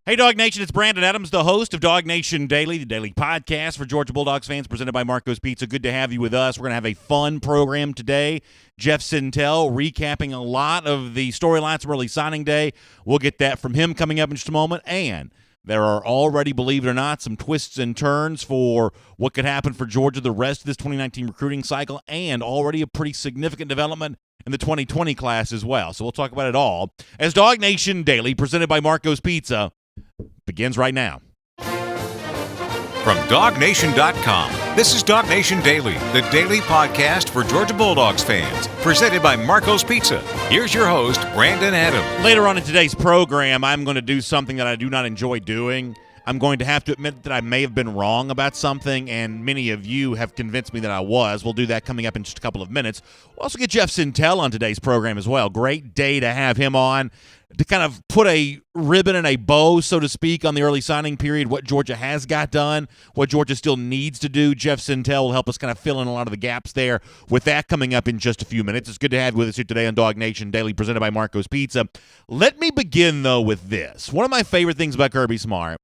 Hey, Dog Nation, it's Brandon Adams, the host of DawgNation Daily, the daily podcast for Georgia Bulldogs fans presented by Marco's Pizza. Good to have you with us. We're going to have a fun program today. Jeff Sintel recapping a lot of the storylines from early signing day. We'll get that from him coming up in just a moment. And there are already, believe it or not, some twists and turns for what could happen for Georgia the rest of this 2019 recruiting cycle, and already a pretty significant development in the 2020 class as well. So we'll talk about it all as DawgNation Daily, presented by Marco's Pizza, begins right now. From DawgNation.com, this is DawgNation Daily, the daily podcast for Georgia Bulldogs fans, presented by Marco's Pizza. Here's your host, Brandon Adams. Later on in today's program, I'm going to do something that I do not enjoy doing. I'm going to have to admit that I may have been wrong about something, and many of you have convinced me that I was. We'll do that coming up in just a couple of minutes. We'll also get Jeff Sintel on today's program as well. Great day to have him on to kind of put a ribbon and a bow, so to speak, on the early signing period, what Georgia has got done, what Georgia still needs to do. Jeff Sintel will help us kind of fill in a lot of the gaps there with that coming up in just a few minutes. It's good to have you with us here today on DawgNation Daily, presented by Marco's Pizza. Let me begin, though, with this. One of my favorite things about Kirby Smart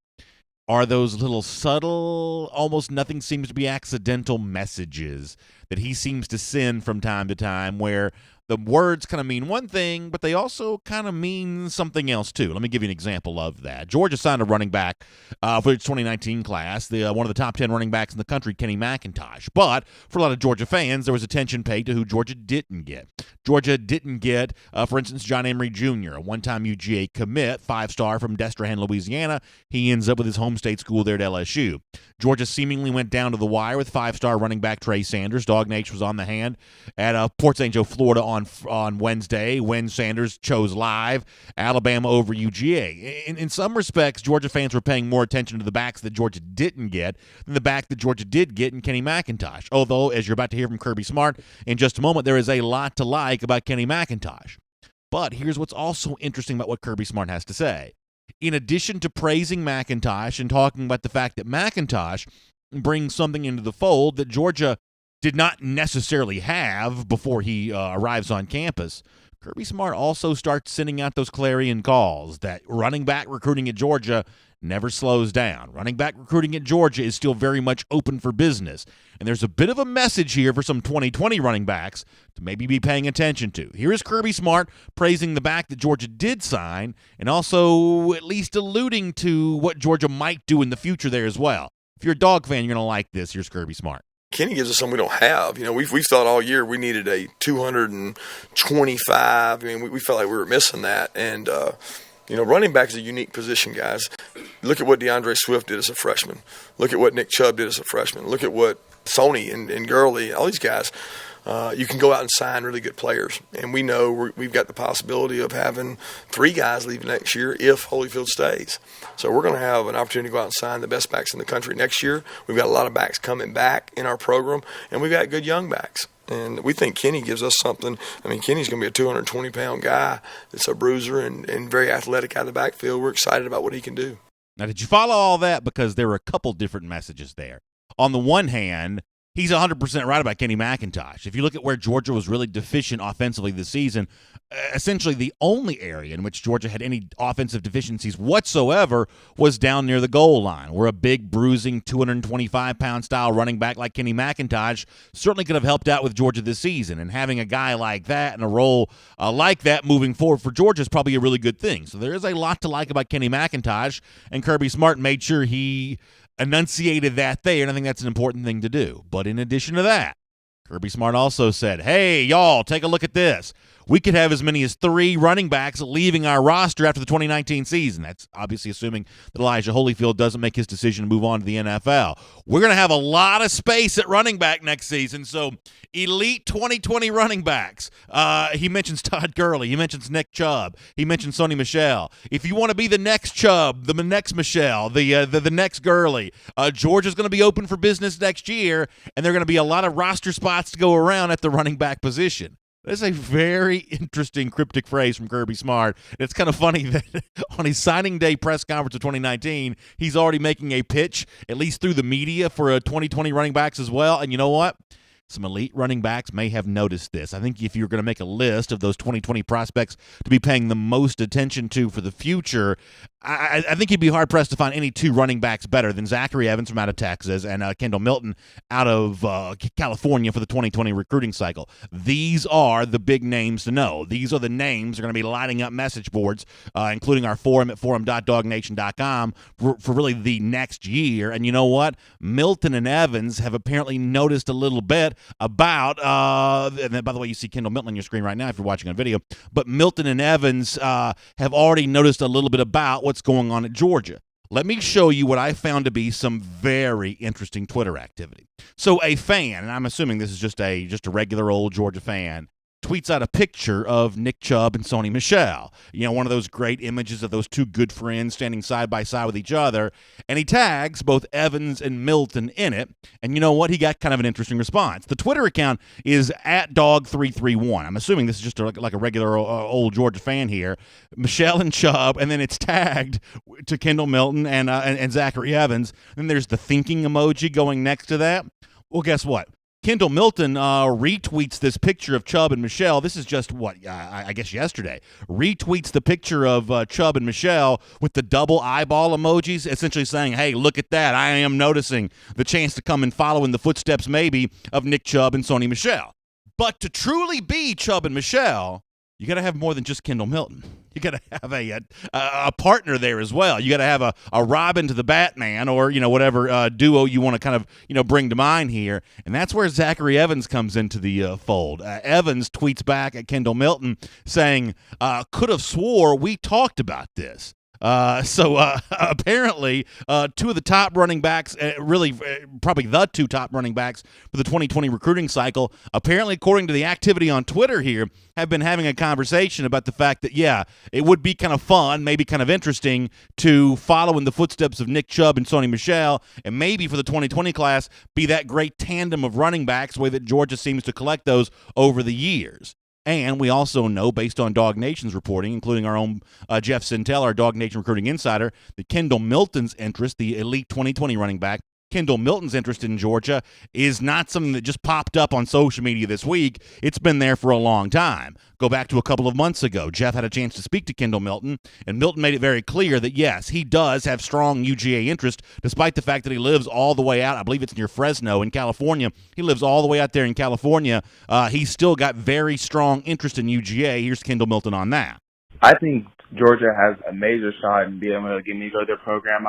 are those little subtle, almost nothing seems to be accidental messages that he seems to send from time to time, where the words kind of mean one thing, but they also kind of mean something else too. Let me give you an example of that. Georgia signed a running back for its 2019 class, one of the top 10 running backs in the country, Kenny McIntosh. But for a lot of Georgia fans, there was attention paid to who Georgia didn't get. Georgia didn't get, for instance, John Emery Jr., a one-time UGA commit, five-star from Destrehan, Louisiana. He ends up with his home state school there at LSU. Georgia seemingly went down to the wire with five-star running back Trey Sanders. DawgNation was on the hand at Port St. Joe, Florida on Wednesday when Sanders chose live Alabama over UGA. In some respects, Georgia fans were paying more attention to the backs that Georgia didn't get than the back that Georgia did get in Kenny McIntosh. Although, as you're about to hear from Kirby Smart in just a moment, there is a lot to like about Kenny McIntosh. But here's what's also interesting about what Kirby Smart has to say. In addition to praising McIntosh and talking about the fact that McIntosh brings something into the fold that Georgia did not necessarily have before he arrives on campus, Kirby Smart also starts sending out those clarion calls that running back recruiting at Georgia never slows down. Running back recruiting at Georgia is still very much open for business. And there's a bit of a message here for some 2020 running backs to maybe be paying attention to. Here is Kirby Smart praising the back that Georgia did sign and also at least alluding to what Georgia might do in the future there as well. If you're a Dog fan, you're going to like this. Here's Kirby Smart. Kenny gives us something we don't have. You know, we've thought all year we needed a 225. I mean, we felt like we were missing that. And, running back is a unique position, guys. Look at what DeAndre Swift did as a freshman. Look at what Nick Chubb did as a freshman. Look at what Sony and Gurley, all these guys. You can go out and sign really good players. And we know we've got the possibility of having 3 guys leaving next year if Holyfield stays. So we're going to have an opportunity to go out and sign the best backs in the country next year. We've got a lot of backs coming back in our program, and we've got good young backs. And we think Kenny gives us something. I mean, Kenny's going to be a 220-pound guy that's a bruiser and very athletic out of the backfield. We're excited about what he can do. Now, did you follow all that? Because there were a couple different messages there. On the one hand, he's 100% right about Kenny McIntosh. If you look at where Georgia was really deficient offensively this season, essentially the only area in which Georgia had any offensive deficiencies whatsoever was down near the goal line, where a big, bruising, 225-pound style running back like Kenny McIntosh certainly could have helped out with Georgia this season. And having a guy like that and a role like that moving forward for Georgia is probably a really good thing. So there is a lot to like about Kenny McIntosh, and Kirby Smart made sure he enunciated that there, and I think that's an important thing to do. But in addition to that, Kirby Smart also said, hey, y'all, take a look at this. We could have as many as 3 running backs leaving our roster after the 2019 season. That's obviously assuming that Elijah Holyfield doesn't make his decision to move on to the NFL. We're going to have a lot of space at running back next season, so elite 2020 running backs. He mentions Todd Gurley. He mentions Nick Chubb. He mentions Sony Michel. If you want to be the next Chubb, the next Michel, the next Gurley, Georgia's going to be open for business next year, and there are going to be a lot of roster spots to go around at the running back position. That's a very interesting cryptic phrase from Kirby Smart. It's kind of funny that on his signing day press conference of 2019, he's already making a pitch, at least through the media, for a 2020 running backs as well. And you know what? some elite running backs may have noticed this. I think if you're going to make a list of those 2020 prospects to be paying the most attention to for the future, I think you'd be hard-pressed to find any two running backs better than Zachary Evans from out of Texas and Kendall Milton out of California for the 2020 recruiting cycle. These are the big names to know. These are the names that are going to be lighting up message boards, including our forum at forum.DawgNation.com for really the next year. And you know what? Milton and Evans have apparently noticed a little bit about, and by the way, you see Kendall Milton on your screen right now if you're watching on video, but Milton and Evans have already noticed a little bit about what's going on at Georgia. Let me show you what I found to be some very interesting Twitter activity. So a fan, and I'm assuming this is just a regular old Georgia fan, tweets out a picture of Nick Chubb and Sony Michel. You know, one of those great images of those two good friends standing side by side with each other. And he tags both Evans and Milton in it. And you know what? He got kind of an interesting response. The Twitter account is at Dawg331. I'm assuming this is just like a regular old Georgia fan here. Michel and Chubb, and then it's tagged to Kendall Milton and Zachary Evans. And there's the thinking emoji going next to that. Well, guess what? Kendall Milton retweets this picture of Chubb and Michel. This is just, I guess yesterday. Retweets the picture of Chubb and Michel with the double eyeball emojis, essentially saying, hey, look at that. I am noticing the chance to come and follow in the footsteps, maybe, of Nick Chubb and Sony Michel. But to truly be Chubb and Michel, you got to have more than just Kendall Milton. You got to have a partner there as well. You got to have a Robin to the Batman, or whatever duo you want to kind of bring to mind here. And that's where Zachary Evans comes into the fold. Evans tweets back at Kendall Milton saying, "Could have swore we talked about this." Apparently, two of the top running backs, probably the two top running backs for the 2020 recruiting cycle, apparently, according to the activity on Twitter here, have been having a conversation about the fact that, yeah, it would be kind of fun, maybe kind of interesting to follow in the footsteps of Nick Chubb and Sony Michel, and maybe for the 2020 class, be that great tandem of running backs, the way that Georgia seems to collect those over the years. And we also know, based on DawgNation's reporting, including our own Jeff Sintel, our DawgNation recruiting insider, that Kendall Milton's interest, the elite 2020 running back, Kendall Milton's interest in Georgia is not something that just popped up on social media this week. It's been there for a long time. Go back to a couple of months ago. Jeff had a chance to speak to Kendall Milton, and Milton made it very clear that, yes, he does have strong UGA interest, despite the fact that he lives all the way out. I believe it's near Fresno in California. He lives all the way out there in California. He's still got very strong interest in UGA. Here's Kendall Milton on that. I think Georgia has a major shot in being able to get me to go to their program.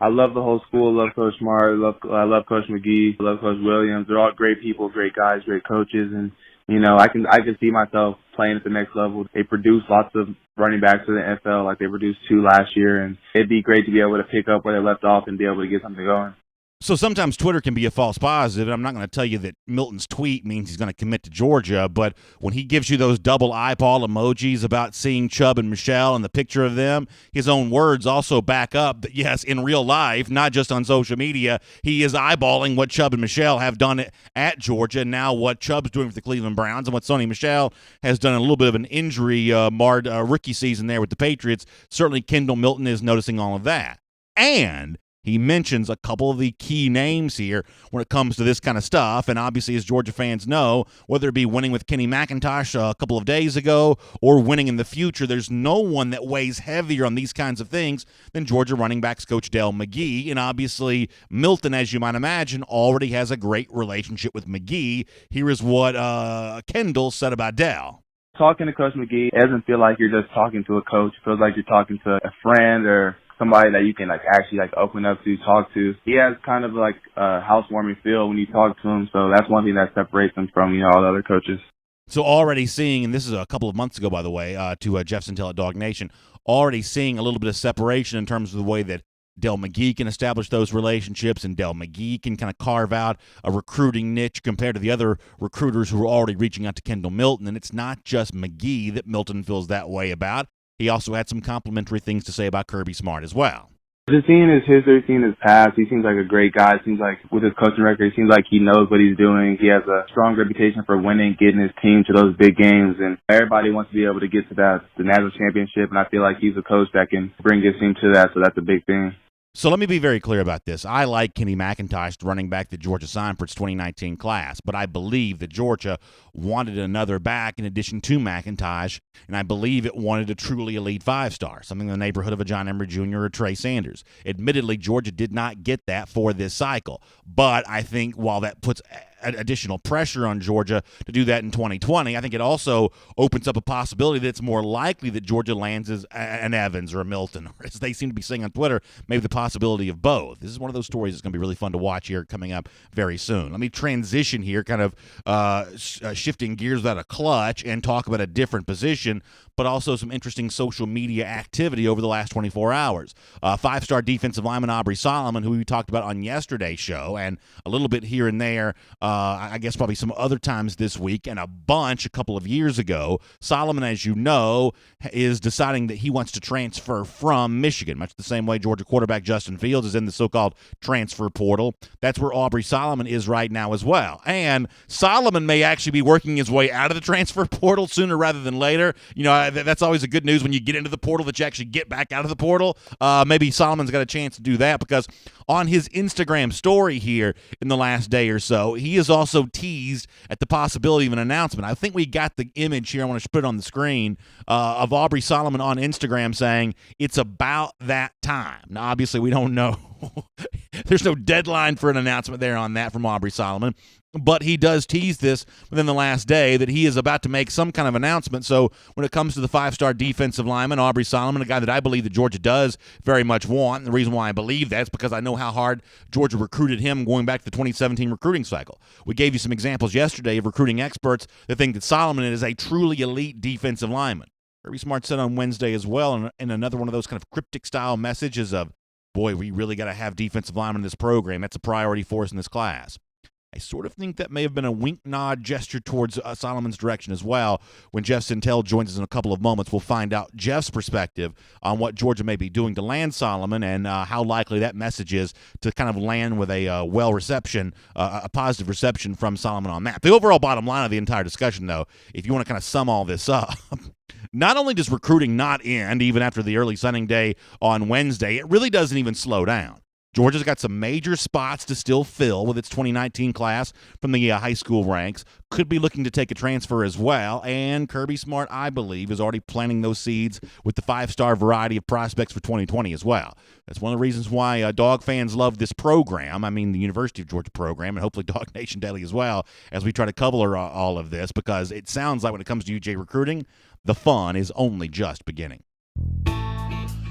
I love the whole school. I love Coach Smart. I love Coach McGee. I love Coach Williams. They're all great people, great guys, great coaches. And, I can see myself playing at the next level. They produce lots of running backs for the NFL, like they produced 2 last year. And it'd be great to be able to pick up where they left off and be able to get something going. So sometimes Twitter can be a false positive, and I'm not going to tell you that Milton's tweet means he's going to commit to Georgia, but when he gives you those double eyeball emojis about seeing Chubb and Michel and the picture of them, his own words also back up that, yes, in real life, not just on social media, he is eyeballing what Chubb and Michel have done at Georgia, and now what Chubb's doing for the Cleveland Browns and what Sony Michel has done in a little bit of an injury-marred rookie season there with the Patriots. Certainly Kendall Milton is noticing all of that. And he mentions a couple of the key names here when it comes to this kind of stuff, and obviously, as Georgia fans know, whether it be winning with Kenny McIntosh a couple of days ago or winning in the future, there's no one that weighs heavier on these kinds of things than Georgia running backs coach Dell McGee, and obviously, Milton, as you might imagine, already has a great relationship with McGee. Here is what Kendall said about Dell. Talking to Coach McGee, it doesn't feel like you're just talking to a coach. It feels like you're talking to a friend or somebody that you can actually open up to, talk to. He has kind of like a housewarming feel when you talk to him, so that's one thing that separates him from all the other coaches. So already seeing, and this is a couple of months ago, by the way, to Jeff Sintel at DawgNation, already seeing a little bit of separation in terms of the way that Dell McGee can establish those relationships, and Dell McGee can kind of carve out a recruiting niche compared to the other recruiters who are already reaching out to Kendall Milton. And it's not just McGee that Milton feels that way about. He also had some complimentary things to say about Kirby Smart as well. Just seeing his history, seeing his past, he seems like a great guy. It seems like with his coaching record, he seems like he knows what he's doing. He has a strong reputation for winning, getting his team to those big games, and everybody wants to be able to get to the national championship, and I feel like he's a coach that can bring his team to that, so that's a big thing. So let me be very clear about this. I like Kenny McIntosh, the running back that Georgia signed for its 2019 class, but I believe that Georgia wanted another back in addition to McIntosh, and I believe it wanted a truly elite five-star, something in the neighborhood of a John Emery Jr. or Trey Sanders. Admittedly, Georgia did not get that for this cycle, but I think while that puts additional pressure on Georgia to do that in 2020, I think it also opens up a possibility that it's more likely that Georgia lands as an Evans or a Milton, or as they seem to be saying on Twitter, maybe the possibility of both. This is one of those stories that's going to be really fun to watch here coming up very soon. Let me transition here, kind of shifting gears without a clutch, and talk about a different position, but also some interesting social media activity over the last 24 hours. Five-star defensive lineman Aubrey Solomon, who we talked about on yesterday's show, and a little bit here and there, I guess probably some other times this week, and a bunch a couple of years ago. Solomon, as you know, is deciding that he wants to transfer from Michigan, much the same way Georgia quarterback Justin Fields is in the so-called transfer portal. That's where Aubrey Solomon is right now as well. And Solomon may actually be working his way out of the transfer portal sooner rather than later. You know, that's always a good news when you get into the portal that you actually get back out of the portal. Maybe Solomon's got a chance to do that, because on his Instagram story here in the last day or so, he has also teased at the possibility of an announcement. I think we got the image here. I want to put it on the screen of Aubrey Solomon on Instagram saying it's about that time. Now, obviously, we don't know. There's no deadline for an announcement there on that from Aubrey Solomon. But he does tease this within the last day that he is about to make some kind of announcement. So when it comes to the five-star defensive lineman, Aubrey Solomon, a guy that I believe that Georgia does very much want, and the reason why I believe that is because I know how hard Georgia recruited him going back to the 2017 recruiting cycle. We gave you some examples yesterday of recruiting experts that think that Solomon is a truly elite defensive lineman. Kirby Smart said on Wednesday as well, in another one of those kind of cryptic-style messages of, boy, we really got to have defensive linemen in this program. That's a priority for us in this class. I sort of think that may have been a wink-nod gesture towards Solomon's direction as well. When Jeff Sintel joins us in a couple of moments, we'll find out Jeff's perspective on what Georgia may be doing to land Solomon and how likely that message is to kind of land with a a positive reception from Solomon on that. The overall bottom line of the entire discussion, though, if you want to kind of sum all this up, not only does recruiting not end even after the early signing day on Wednesday, it really doesn't even slow down. Georgia's got some major spots to still fill with its 2019 class from the high school ranks. Could be looking to take a transfer as well. And Kirby Smart, I believe, is already planting those seeds with the five-star variety of prospects for 2020 as well. That's one of the reasons why Dog fans love this program. I mean, the University of Georgia program, and hopefully DawgNation Daily as well, as we try to cover all of this, because it sounds like when it comes to UJ recruiting, the fun is only just beginning.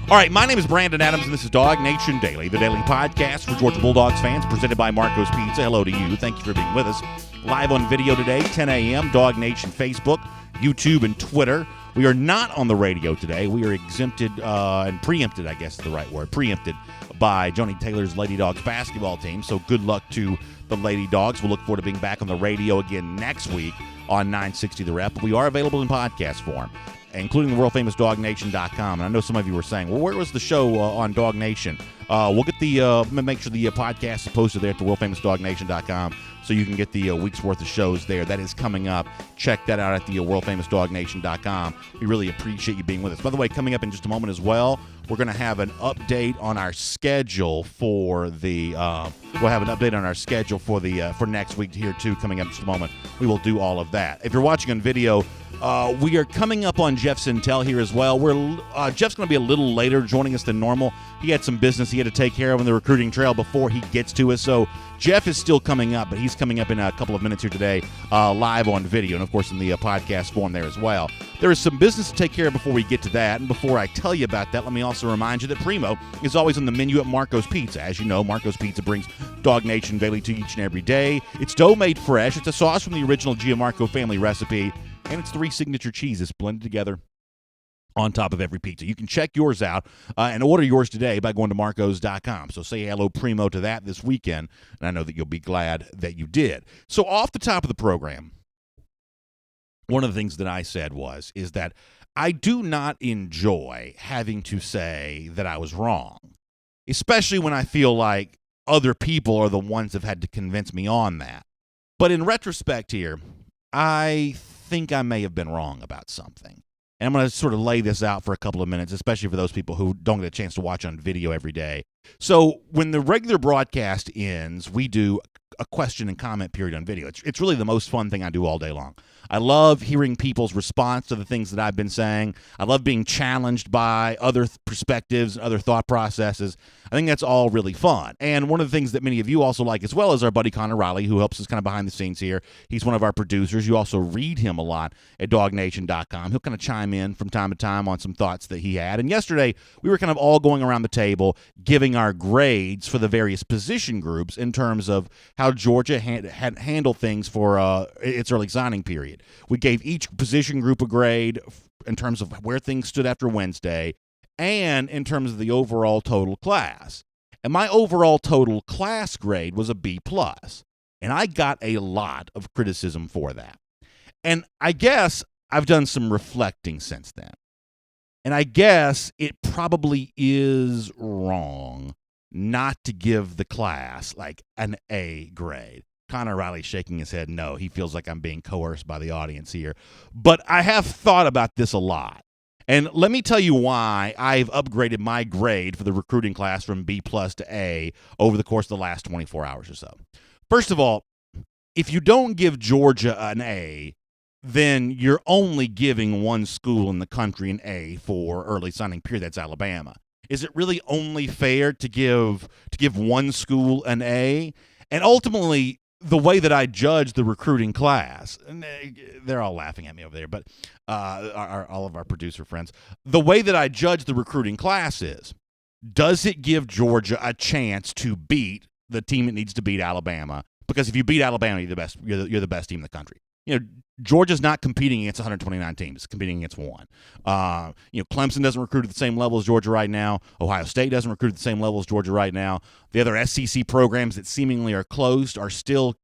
All right, my name is Brandon Adams, and this is DawgNation Daily, the daily podcast for Georgia Bulldogs fans, presented by Marco's Pizza. Hello to you. Thank you for being with us. Live on video today, 10 a.m., DawgNation Facebook, YouTube, and Twitter. We are not on the radio today. We are exempted and preempted, I guess is the right word, preempted by Joni Taylor's Lady Dogs basketball team. So good luck to the Lady Dogs. We'll look forward to being back on the radio again next week on 960 The Rep. We are available in podcast form, including the world-famous DawgNation.com. And I know some of you were saying, well, where was the show on Dog Nation? We'll get make sure the podcast is posted there at the world-famous DawgNation.com so you can get the week's worth of shows there. That is coming up. Check that out at the world-famous DawgNation.com. We really appreciate you being with us. By the way, coming up in just a moment as well, we're going to have an update on our schedule for for next week here too. Coming up in just a moment, we will do all of that. If you're watching on video, we are coming up on Jeff Sintel here as well. Jeff's going to be a little later joining us than normal. He had some business he had to take care of on the recruiting trail before he gets to us. So Jeff is still coming up, but he's coming up in a couple of minutes here today, live on video, and of course in the podcast form there as well. There is some business to take care of before we get to that, and before I tell you about that, let me also remind you that Primo is always on the menu at Marco's Pizza. As you know, Marco's Pizza brings DawgNation Daily to you each and every day. It's dough made fresh. It's a sauce from the original Gianmarco family recipe, and it's 3 signature cheeses blended together on top of every pizza. You can check yours out and order yours today by going to marcos.com. So say hello, Primo, to that this weekend, and I know that you'll be glad that you did. So off the top of the program, one of the things that I said is that I do not enjoy having to say that I was wrong, especially when I feel like other people are the ones that have had to convince me on that. But in retrospect here, I think I may have been wrong about something. And I'm going to sort of lay this out for a couple of minutes, especially for those people who don't get a chance to watch on video every day. So when the regular broadcast ends, we do a question and comment period on video. It's really the most fun thing I do all day long. I love hearing people's response to the things that I've been saying. I love being challenged by other perspectives and other thought processes. I think that's all really fun. And one of the things that many of you also like as well is our buddy Connor Riley, who helps us kind of behind the scenes here. He's one of our producers. You also read him a lot at DawgNation.com. He'll kind of chime in from time to time on some thoughts that he had. And yesterday, we were kind of all going around the table giving our grades for the various position groups in terms of how Georgia had handled things for its early signing period. We gave each position group a grade in terms of where things stood after Wednesday and in terms of the overall total class. And my overall total class grade was a B+. And I got a lot of criticism for that. And I guess I've done some reflecting since then. And I guess it probably is wrong not to give the class like an A grade. Connor Riley's shaking his head no. He feels like I'm being coerced by the audience here. But I have thought about this a lot. And let me tell you why I've upgraded my grade for the recruiting class from B+ to A over the course of the last 24 hours or so. First of all, if you don't give Georgia an A, then you're only giving one school in the country an A for early signing period. That's Alabama. Is it really only fair to give one school an A? And ultimately, the way that I judge the recruiting class, and they're all laughing at me over there, but all of our producer friends, the way that I judge the recruiting class is, does it give Georgia a chance to beat the team it needs to beat, Alabama? Because if you beat Alabama, you're the best. You're the best team in the country. Georgia's not competing against 129 teams. It's competing against one. Clemson doesn't recruit at the same level as Georgia right now. Ohio State doesn't recruit at the same level as Georgia right now. The other SEC programs that seemingly are closed are still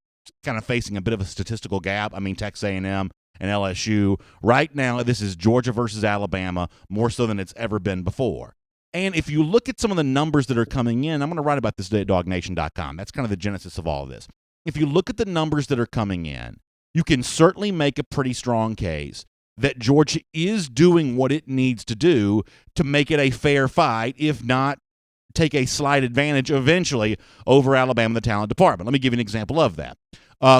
kind of facing a bit of a statistical gap. I mean, Texas A&M and LSU. Right now, this is Georgia versus Alabama, more so than it's ever been before. And if you look at some of the numbers that are coming in, I'm going to write about this today at DawgNation.com. That's kind of the genesis of all of this. If you look at the numbers that are coming in, you can certainly make a pretty strong case that Georgia is doing what it needs to do to make it a fair fight, if not take a slight advantage eventually over Alabama, the talent department. Let me give you an example of that.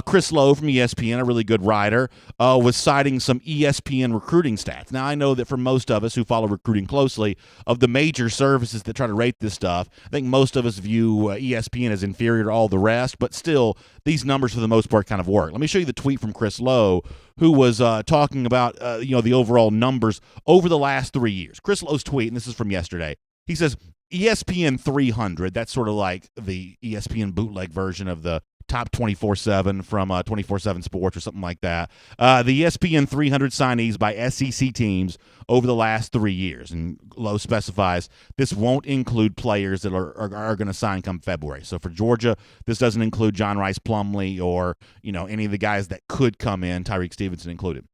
Chris Lowe from ESPN, a really good writer, was citing some ESPN recruiting stats. Now, I know that for most of us who follow recruiting closely, of the major services that try to rate this stuff, I think most of us view ESPN as inferior to all the rest, but still, these numbers for the most part kind of work. Let me show you the tweet from Chris Lowe, who was talking about the overall numbers over the last 3 years. Chris Lowe's tweet, and this is from yesterday, he says, ESPN 300, that's sort of like the ESPN bootleg version of the top 24/7 from 24/7 Sports or something like that. The ESPN 300 signees by SEC teams over the last 3 years. And Lowe specifies this won't include players that are going to sign come February. So for Georgia, this doesn't include John Rice Plumlee or any of the guys that could come in, Tyreek Stevenson included.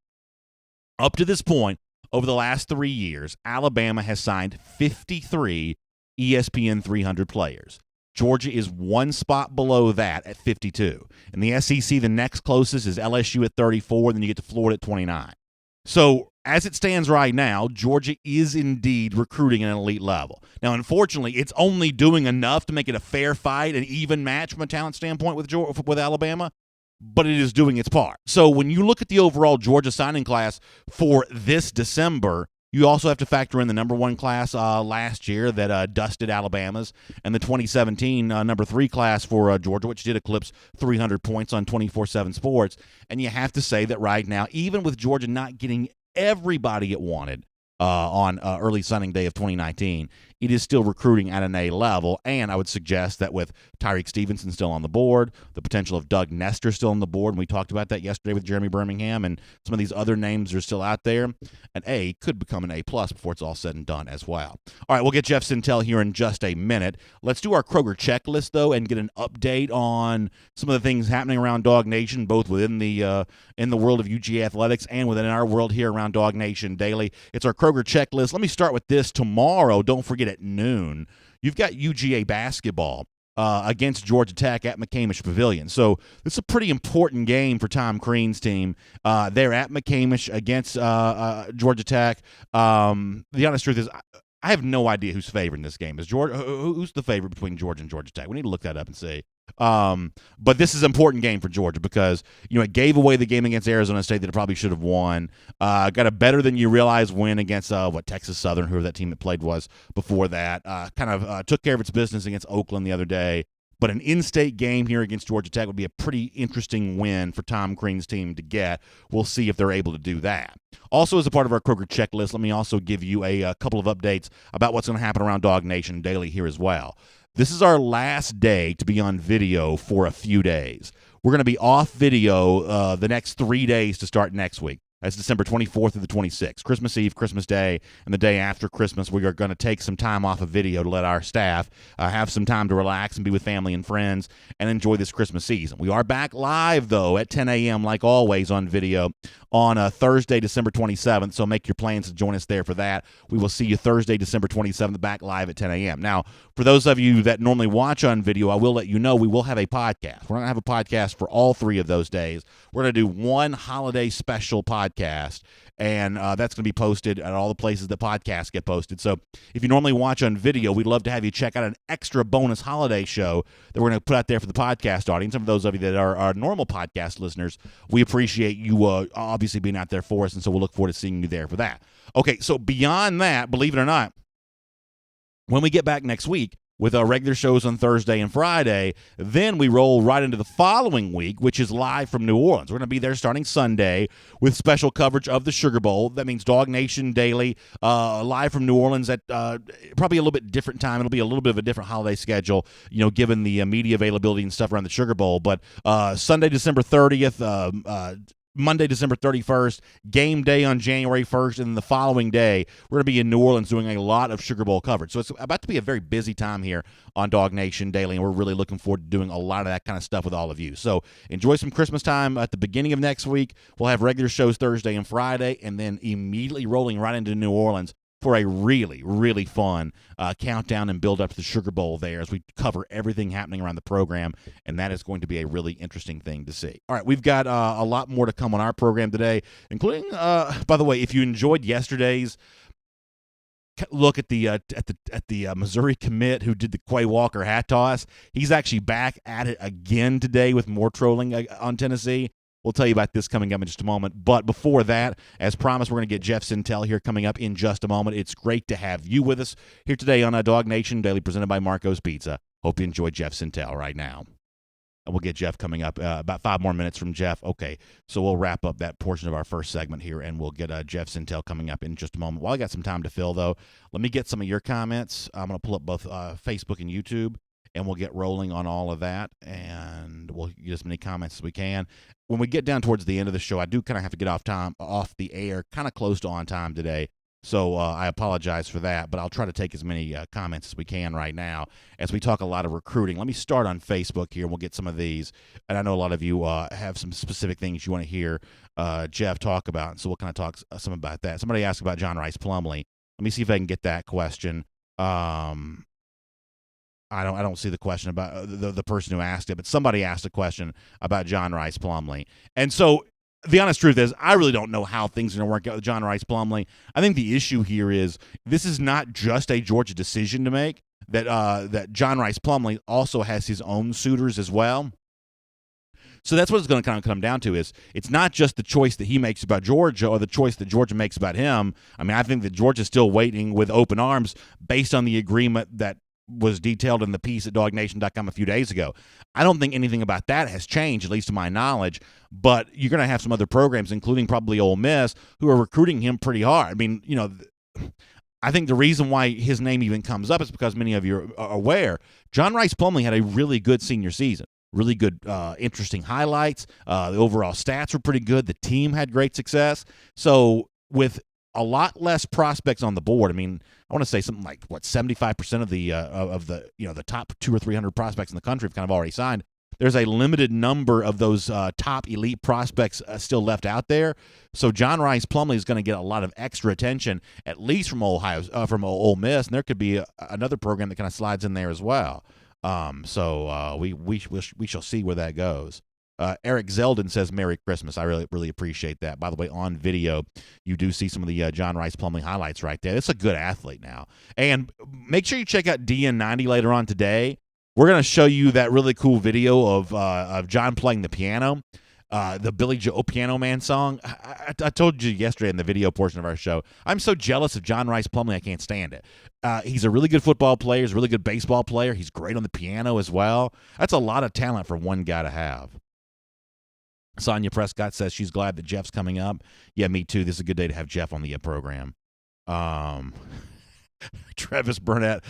Up to this point, over the last 3 years, Alabama has signed 53 ESPN 300 players. Georgia is one spot below that at 52. In the SEC, the next closest is LSU at 34, and then you get to Florida at 29. So as it stands right now, Georgia is indeed recruiting at an elite level. Now, unfortunately, it's only doing enough to make it a fair fight, an even match from a talent standpoint with Alabama, but it is doing its part. So when you look at the overall Georgia signing class for this December, you also have to factor in the number one class last year that dusted Alabama's, and the 2017 number 3 class for Georgia, which did eclipse 300 points on 24/7 Sports. And you have to say that right now, even with Georgia not getting everybody it wanted on early signing day of 2019, it is still recruiting at an A level. And I would suggest that with Tyreek Stevenson still on the board, the potential of Doug Nestor still on the board, and we talked about that yesterday with Jeremy Birmingham, and some of these other names are still out there, an A could become an A+ before it's all said and done as well. All right, we'll get Jeff Sintel here in just a minute. Let's do our Kroger checklist, though, and get an update on some of the things happening around Dog Nation, both within the in the world of UGA athletics and within our world here around DawgNation Daily. It's our Kroger checklist. Let me start with this. Tomorrow, don't forget at noon, you've got UGA basketball against Georgia Tech at McCamish Pavilion. So this is a pretty important game for Tom Crean's team. They're at McCamish against Georgia Tech. The honest truth is, I have no idea who's favoring this game. Is Georgia? Who's the favorite between Georgia and Georgia Tech? We need to look that up and see. But this is an important game for Georgia because it gave away the game against Arizona State that it probably should have won. Got a better than you realize win against Texas Southern, whoever that team that played was before that. Took care of its business against Oakland the other day. But an in-state game here against Georgia Tech would be a pretty interesting win for Tom Crean's team to get. We'll see if they're able to do that. Also, as a part of our Kroger checklist, let me also give you a couple of updates about what's going to happen around DawgNation Daily here as well. This is our last day to be on video for a few days. We're going to be off video the next 3 days to start next week. That's December 24th through the 26th, Christmas Eve, Christmas Day, and the day after Christmas. We are going to take some time off of video to let our staff have some time to relax and be with family and friends and enjoy this Christmas season. We are back live, though, at 10 a.m., like always, on video on Thursday, December 27th, so make your plans to join us there for that. We will see you Thursday, December 27th, back live at 10 a.m. Now, for those of you that normally watch on video, I will let you know we will have a podcast. We're going to have a podcast for all 3 of those days. We're going to do one holiday special podcast, and that's going to be posted at all the places that podcasts get posted. So if you normally watch on video, we'd love to have you check out an extra bonus holiday show that we're going to put out there for the podcast audience. Some of those of you that are normal podcast listeners, we appreciate you obviously being out there for us, and so we'll look forward to seeing you there for that. Okay, so beyond that, believe it or not, when we get back next week, with our regular shows on Thursday and Friday, then we roll right into the following week, which is live from New Orleans. We're going to be there starting Sunday with special coverage of the Sugar Bowl. That means DawgNation Daily, live from New Orleans at probably a little bit different time. It'll be a little bit of a different holiday schedule, given the media availability and stuff around the Sugar Bowl. But Sunday, December 30th, Monday, December 31st, game day on January 1st, and then the following day, we're going to be in New Orleans doing a lot of Sugar Bowl coverage. So it's about to be a very busy time here on DawgNation Daily, and we're really looking forward to doing a lot of that kind of stuff with all of you. So enjoy some Christmas time at the beginning of next week. We'll have regular shows Thursday and Friday, and then immediately rolling right into New Orleans for a really, really fun countdown and build up to the Sugar Bowl there as we cover everything happening around the program, and that is going to be a really interesting thing to see. All right, we've got a lot more to come on our program today, including, by the way, if you enjoyed yesterday's look at the Missouri commit who did the Quay Walker hat toss, he's actually back at it again today with more trolling on Tennessee. We'll tell you about this coming up in just a moment. But before that, as promised, we're going to get Jeff Sintel here coming up in just a moment. It's great to have you with us here today on DawgNation Daily, presented by Marco's Pizza. Hope you enjoy Jeff Sintel right now. And we'll get Jeff coming up about 5 more minutes from Jeff. Okay, so we'll wrap up that portion of our first segment here, and we'll get Jeff Sintel coming up in just a moment. While I got some time to fill, though, let me get some of your comments. I'm going to pull up both Facebook and YouTube, and we'll get rolling on all of that, and we'll get as many comments as we can. When we get down towards the end of the show, I do kind of have to get off the air, kind of close to on time today, so I apologize for that, but I'll try to take as many comments as we can right now as we talk a lot of recruiting. Let me start on Facebook here, and we'll get some of these, and I know a lot of you have some specific things you want to hear Jeff talk about, so we'll kind of talk some about that. Somebody asked about John Rice Plumlee. Let me see if I can get that question. I don't see the question about the person who asked it, but somebody asked a question about John Rice Plumlee. And so the honest truth is I really don't know how things are going to work out with John Rice Plumlee. I think the issue here is this is not just a Georgia decision to make, that John Rice Plumlee also has his own suitors as well. So that's what it's going to kind of come down to is it's not just the choice that he makes about Georgia or the choice that Georgia makes about him. I mean, I think that Georgia's still waiting with open arms based on the agreement that was detailed in the piece at DawgNation.com a few days ago. I don't think anything about that has changed, at least to my knowledge, but you're going to have some other programs, including probably Ole Miss, who are recruiting him pretty hard. I mean, I think the reason why his name even comes up is because many of you are aware John Rice Plumlee had a really good senior season. Really good, interesting highlights. The overall stats were pretty good. The team had great success. So with a lot less prospects on the board, I mean, I want to say something like 75% of the top 200 or 300 prospects in the country have kind of already signed. There's a limited number of those top elite prospects still left out there. So John Rice Plumlee is going to get a lot of extra attention, at least from Ole Miss, and there could be another program that kind of slides in there as well. So we shall see where that goes. Eric Zeldin says Merry Christmas. I really, really appreciate that. By the way, on video, you do see some of the John Rice Plumlee highlights right there. It's a good athlete now. And make sure you check out DN90 later on today. We're going to show you that really cool video of John playing the piano, the Billy Joe Piano Man song. I told you yesterday in the video portion of our show, I'm so jealous of John Rice Plumlee, I can't stand it. He's a really good football player. He's a really good baseball player. He's great on the piano as well. That's a lot of talent for one guy to have. Sonia Prescott says she's glad that Jeff's coming up. Yeah, me too. This is a good day to have Jeff on the program. Travis Burnett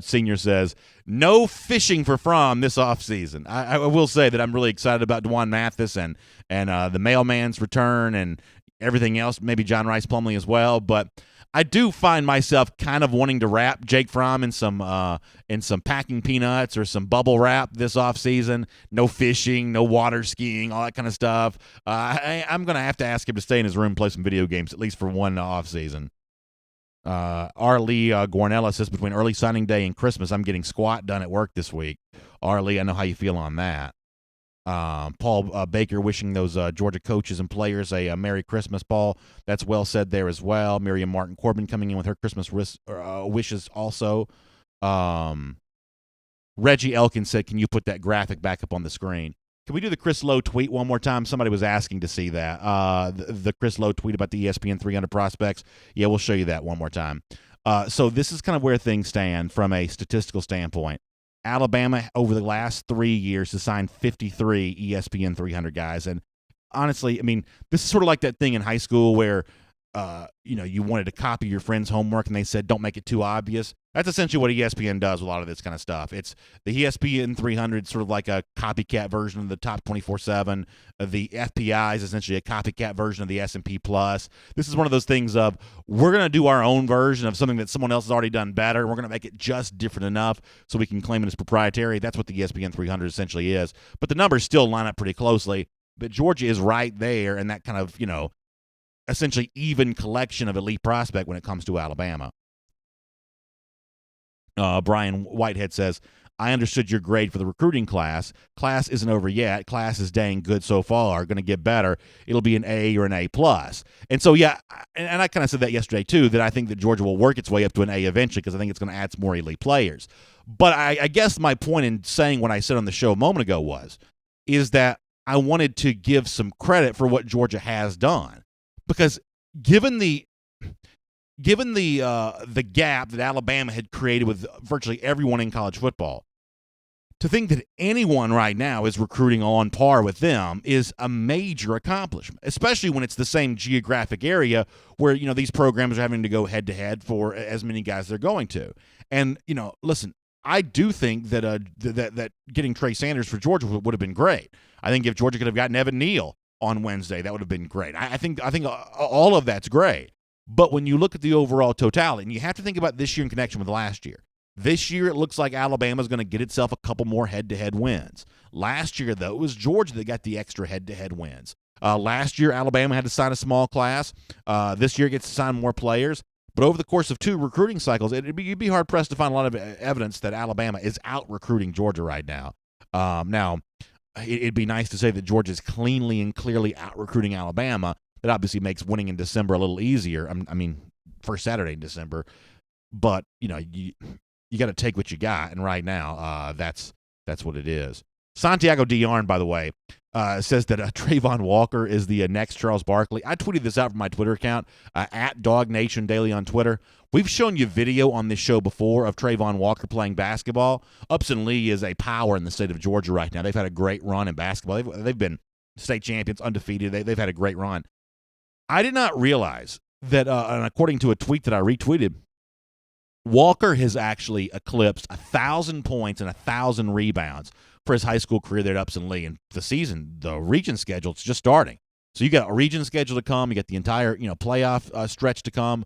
Sr. says, no fishing for Fromm this offseason. I will say that I'm really excited about Dwan Mathis and the mailman's return and everything else, maybe John Rice Plumlee as well, but I do find myself kind of wanting to wrap Jake Fromm in some packing peanuts or some bubble wrap this offseason. No fishing, no water skiing, all that kind of stuff. I'm going to have to ask him to stay in his room, play some video games, at least for one offseason. R. Lee Gornella says, between early signing day and Christmas, I'm getting squat done at work this week. R. Lee, I know how you feel on that. Paul Baker wishing those Georgia coaches and players a Merry Christmas, Paul. That's well said there as well. Miriam Martin Corbin coming in with her Christmas wishes also. Reggie Elkin said, can you put that graphic back up on the screen? Can we do the Chris Lowe tweet one more time? Somebody was asking to see that. The Chris Lowe tweet about the ESPN 300 prospects. Yeah, we'll show you that one more time. So this is kind of where things stand from a statistical standpoint. Alabama, over the last 3 years, has signed 53 ESPN 300 guys. And honestly, I mean, this is sort of like that thing in high school where, you wanted to copy your friend's homework and they said, don't make it too obvious. That's essentially what ESPN does with a lot of this kind of stuff. It's the ESPN 300, sort of like a copycat version of the Top 24/7. The FPI is essentially a copycat version of the S&P Plus. This is one of those things of, we're going to do our own version of something that someone else has already done better. We're going to make it just different enough so we can claim it as proprietary. That's what the ESPN 300 essentially is. But the numbers still line up pretty closely. But Georgia is right there in that kind of, essentially even collection of elite prospect when it comes to Alabama. Brian Whitehead says, I understood your grade for the recruiting class. Class isn't over yet. Class is dang good so far. Going to get better. It'll be an A or an A+. And so, yeah, and I kind of said that yesterday too, that I think that Georgia will work its way up to an A eventually because I think it's going to add some more elite players. But I guess my point in saying what I said on the show a moment ago is that I wanted to give some credit for what Georgia has done. Because given the gap that Alabama had created with virtually everyone in college football, to think that anyone right now is recruiting on par with them is a major accomplishment, especially when it's the same geographic area where, these programs are having to go head-to-head for as many guys they're going to. And, listen, I do think that that getting Trey Sanders for Georgia would have been great. I think if Georgia could have gotten Evan Neal on Wednesday, that would have been great. I think all of that's great. But when you look at the overall totality, and you have to think about this year in connection with last year. This year, it looks like Alabama's going to get itself a couple more head-to-head wins. Last year, though, it was Georgia that got the extra head-to-head wins. Last year, Alabama had to sign a small class. This year, it gets to sign more players. But over the course of 2 recruiting cycles, you'd be hard-pressed to find a lot of evidence that Alabama is out-recruiting Georgia right now. Now, it'd be nice to say that Georgia's cleanly and clearly out-recruiting Alabama. That obviously makes winning in December a little easier. I mean, first Saturday in December. But, you got to take what you got. And right now, that's what it is. Santiago Diarn, by the way, says that Trayvon Walker is the next Charles Barkley. I tweeted this out from my Twitter account, at DawgNation Daily on Twitter. We've shown you video on this show before of Trayvon Walker playing basketball. Upson Lee is a power in the state of Georgia right now. They've had a great run in basketball. They've been state champions, undefeated. They've had a great run. I did not realize that, and according to a tweet that I retweeted, Walker has actually eclipsed 1,000 points and 1,000 rebounds for his high school career there at Upson Lee. And the region schedule, it's just starting. So you got a region schedule to come. You got the entire, playoff stretch to come.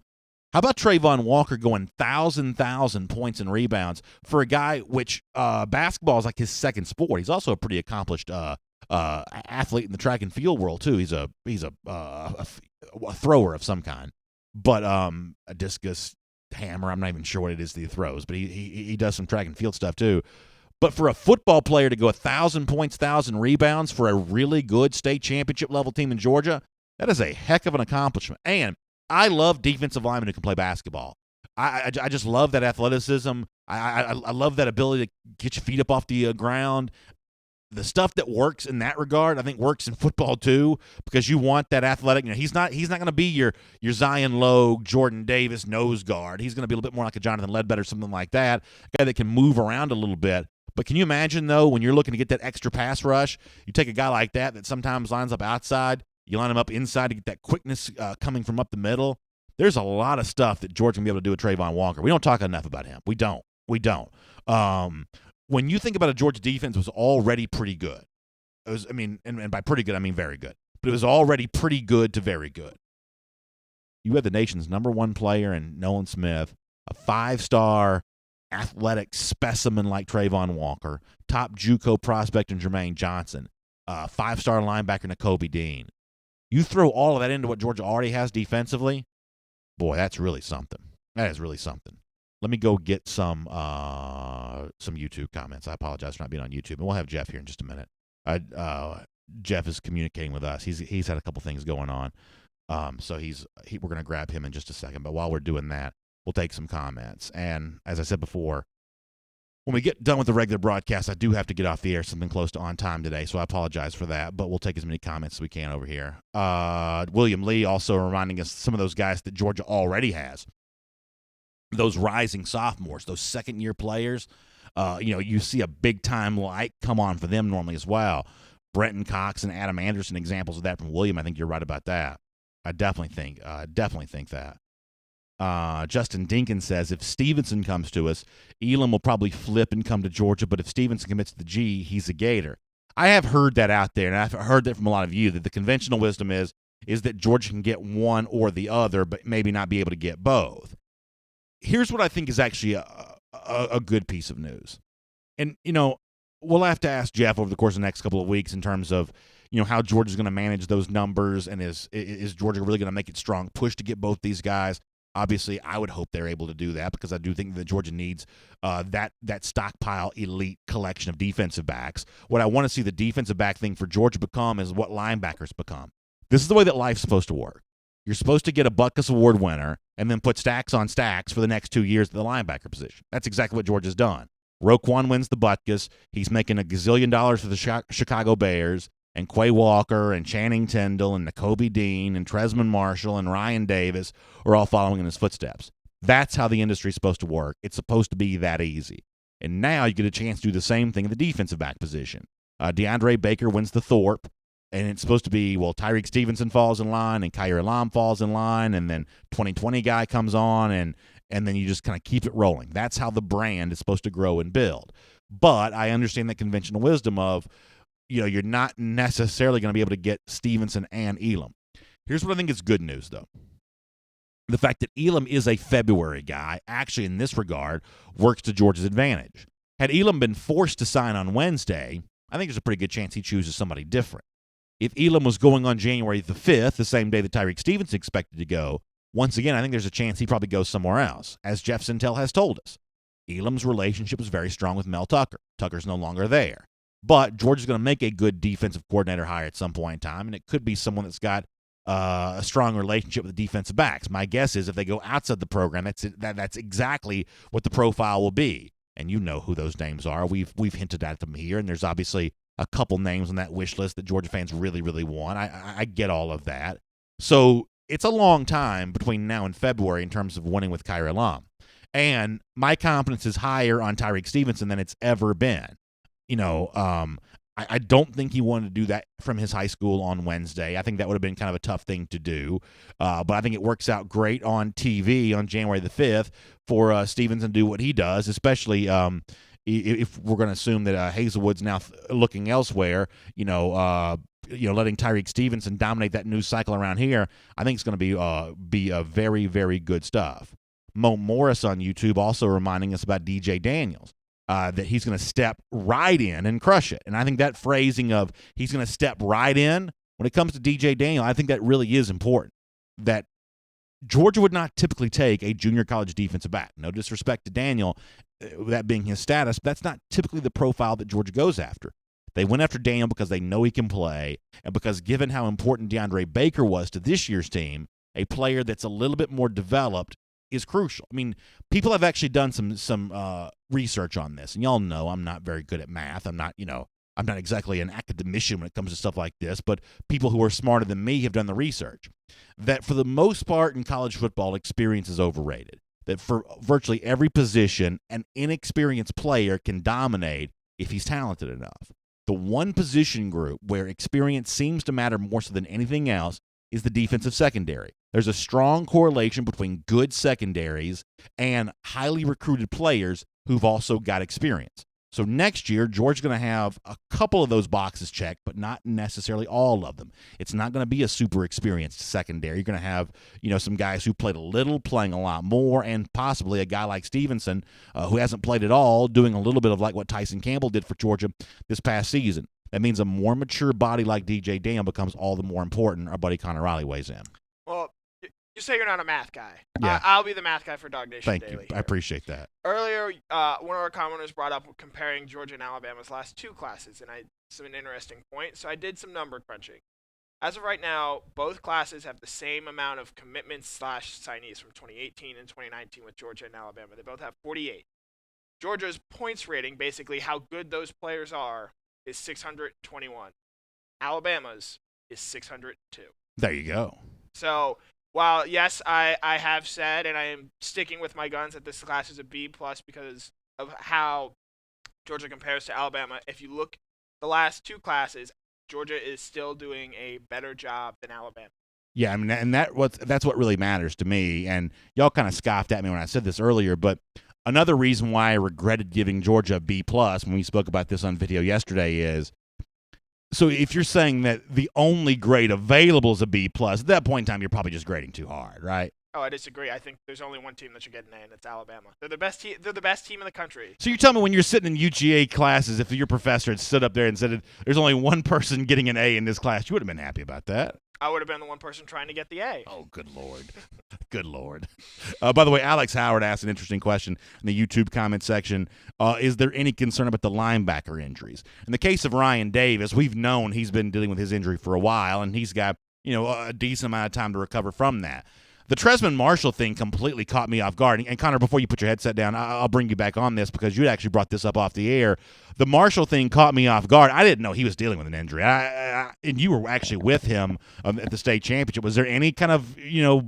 How about Trayvon Walker going 1,000 points and rebounds for a guy which basketball is like his second sport. He's also a pretty accomplished athlete in the track and field world too. He's a thrower of some kind, but a discus hammer. I'm not even sure what it is that he throws, but he does some track and field stuff too. But for a football player to go 1,000 points, 1,000 rebounds for a really good state championship level team in Georgia, that is a heck of an accomplishment. And I love defensive linemen who can play basketball. I just love that athleticism. I love that ability to get your feet up off the ground. The stuff that works in that regard, I think, works in football too, because you want that athletic. He's not going to be your Zion Logue, Jordan Davis nose guard. He's going to be a little bit more like a Jonathan Ledbetter, something like that, a guy that can move around a little bit. But can you imagine, though, when you're looking to get that extra pass rush, you take a guy like that sometimes lines up outside, you line him up inside to get that quickness coming from up the middle. There's a lot of stuff that Georgia can be able to do with Trayvon Walker. We don't talk enough about him. We don't. When you think about a Georgia defense, was already pretty good. It was, and by pretty good, I mean very good. But it was already pretty good to very good. You had the nation's number one player in Nolan Smith, a 5-star athletic specimen like Trayvon Walker, top JUCO prospect in Jermaine Johnson, 5-star linebacker Nakobe Dean. You throw all of that into what Georgia already has defensively, boy, that's really something. That is really something. Let me go get some YouTube comments. I apologize for not being on YouTube. And we'll have Jeff here in just a minute. Jeff is communicating with us. He's had a couple things going on. So we're going to grab him in just a second. But while we're doing that, we'll take some comments. And as I said before, when we get done with the regular broadcast, I do have to get off the air something close to on time today, so I apologize for that, but we'll take as many comments as we can over here. William Lee also reminding us some of those guys that Georgia already has. Those rising sophomores, those second-year players, you see a big-time light come on for them normally as well. Brenton Cox and Adam Anderson, examples of that from William. I think you're right about that. I definitely think that. Justin Dinkin says, if Stevenson comes to us, Elam will probably flip and come to Georgia, but if Stevenson commits to the G, he's a Gator. I have heard that out there, and I've heard that from a lot of you, that the conventional wisdom is that Georgia can get one or the other, but maybe not be able to get both. Here's what I think is actually a good piece of news. And, we'll have to ask Jeff over the course of the next couple of weeks in terms of, how Georgia's going to manage those numbers, and is Georgia really going to make it strong push to get both these guys? Obviously, I would hope they're able to do that, because I do think that Georgia needs that stockpile elite collection of defensive backs. What I want to see the defensive back thing for Georgia become is what linebackers become. This is the way that life's supposed to work. You're supposed to get a Butkus Award winner and then put stacks on stacks for the next 2 years at the linebacker position. That's exactly what Georgia's done. Roquan wins the Butkus. He's making $1 gazillion for the Chicago Bears. And Quay Walker and Channing Tindall and Nakobe Dean and Tresman Marshall and Ryan Davis are all following in his footsteps. That's how the industry's supposed to work. It's supposed to be that easy. And now you get a chance to do the same thing at the defensive back position. DeAndre Baker wins the Thorpe, and it's supposed to be, Tyreek Stevenson falls in line and Kaiir Elam falls in line, and then 2020 guy comes on, and then you just kind of keep it rolling. That's how the brand is supposed to grow and build. But I understand that conventional wisdom of, you're not necessarily going to be able to get Stevenson and Elam. Here's what I think is good news, though. The fact that Elam is a February guy, actually in this regard, works to Georgia's advantage. Had Elam been forced to sign on Wednesday, I think there's a pretty good chance he chooses somebody different. If Elam was going on January the 5th, the same day that Tyreek Stevenson expected to go, once again, I think there's a chance he probably goes somewhere else, as Jeff Sintel has told us. Elam's relationship is very strong with Mel Tucker. Tucker's no longer there. But Georgia's going to make a good defensive coordinator hire at some point in time, and it could be someone that's got a strong relationship with the defensive backs. My guess is if they go outside the program, that's exactly what the profile will be. And you know who those names are. We've hinted at them here, and there's obviously a couple names on that wish list that Georgia fans really, really want. I get all of that. So it's a long time between now and February in terms of winning with Kaiir Elam. And my confidence is higher on Tyreek Stevenson than it's ever been. I don't think he wanted to do that from his high school on Wednesday. I think that would have been kind of a tough thing to do. But I think it works out great on TV on January the 5th for Stevenson to do what he does, especially if we're going to assume that Hazelwood's now looking elsewhere, letting Tyreek Stevenson dominate that news cycle around here. I think it's going to be a very, very good stuff. Mo Morris on YouTube also reminding us about DJ Daniels. That he's going to step right in and crush it. And I think that phrasing of he's going to step right in, when it comes to DJ Daniel, I think that really is important. That Georgia would not typically take a junior college defensive back. No disrespect to Daniel, that being his status, but that's not typically the profile that Georgia goes after. They went after Daniel because they know he can play, and because given how important DeAndre Baker was to this year's team, a player that's a little bit more developed is crucial. I mean, people have actually done some research on this, and y'all know I'm not very good at math. I'm not exactly an academician when it comes to stuff like this, but people who are smarter than me have done the research. That for the most part in college football, experience is overrated. That for virtually every position, an inexperienced player can dominate if he's talented enough. The one position group where experience seems to matter more so than anything else is the defensive secondary. There's a strong correlation between good secondaries and highly recruited players who've also got experience. So next year, Georgia's going to have a couple of those boxes checked, but not necessarily all of them. It's not going to be a super experienced secondary. You're going to have, some guys who played a little, playing a lot more, and possibly a guy like Stevenson who hasn't played at all, doing a little bit of like what Tyson Campbell did for Georgia this past season. That means a more mature body like DJ Daniel becomes all the more important. Our buddy Connor Riley weighs in. Well, you say you're not a math guy. Yeah. I'll be the math guy for DawgNation Thank Daily. you. Here. I appreciate that. Earlier, one of our commenters brought up comparing Georgia and Alabama's last two classes, and some an interesting point. So I did some number crunching. As of right now, both classes have the same amount of commitments/signees from 2018 and 2019 with Georgia and Alabama. They both have 48. Georgia's points rating, basically how good those players are, is 621. Alabama's is 602. There you go. So while, yes, I have said, and I am sticking with my guns, that this class is a B+ because of how Georgia compares to Alabama, if you look the last two classes, Georgia is still doing a better job than Alabama. Yeah, I mean, and that's what really matters to me. And y'all kind of scoffed at me when I said this earlier, but another reason why I regretted giving Georgia a B+ when we spoke about this on video yesterday is, so if you're saying that the only grade available is a B+, at that point in time, you're probably just grading too hard, right? Oh, I disagree. I think there's only one team that should get an A, and it's Alabama. They're the best team. They're the best team in the country. So you're telling me when you're sitting in UGA classes, if your professor had stood up there and said there's only one person getting an A in this class, you would have been happy about that? I would have been the one person trying to get the A. Oh, good Lord. Good Lord. By the way, Alex Howard asked an interesting question in the YouTube comment section. Is there any concern about the linebacker injuries? In the case of Ryan Davis, we've known he's been dealing with his injury for a while, and he's got a decent amount of time to recover from that. The Tresman Marshall thing completely caught me off guard. And Connor, before you put your headset down, I'll bring you back on this because you actually brought this up off the air. The Marshall thing caught me off guard. I didn't know he was dealing with an injury. And you were actually with him at the state championship. Was there any kind of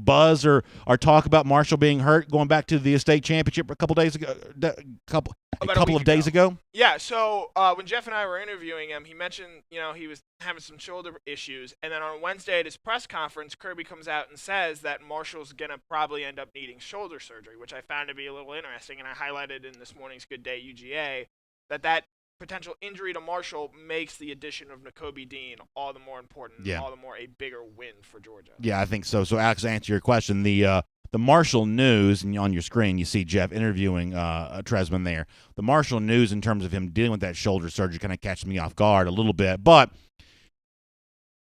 buzz or talk about Marshall being hurt going back to the state championship a couple days ago? A couple of days ago? Yeah, so when Jeff and I were interviewing him, he mentioned, he was having some shoulder issues. And then on Wednesday at his press conference, Kirby comes out and says that Marshall's going to probably end up needing shoulder surgery, which I found to be a little interesting. And I highlighted in this morning's Good Day UGA that potential injury to Marshall makes the addition of Nakobe Dean all the more important, all the more a bigger win for Georgia. Yeah, I think so. So, Alex, to answer your question, the Marshall News, and on your screen you see Jeff interviewing Tresman there. The Marshall News, in terms of him dealing with that shoulder surgery, kind of catches me off guard a little bit. But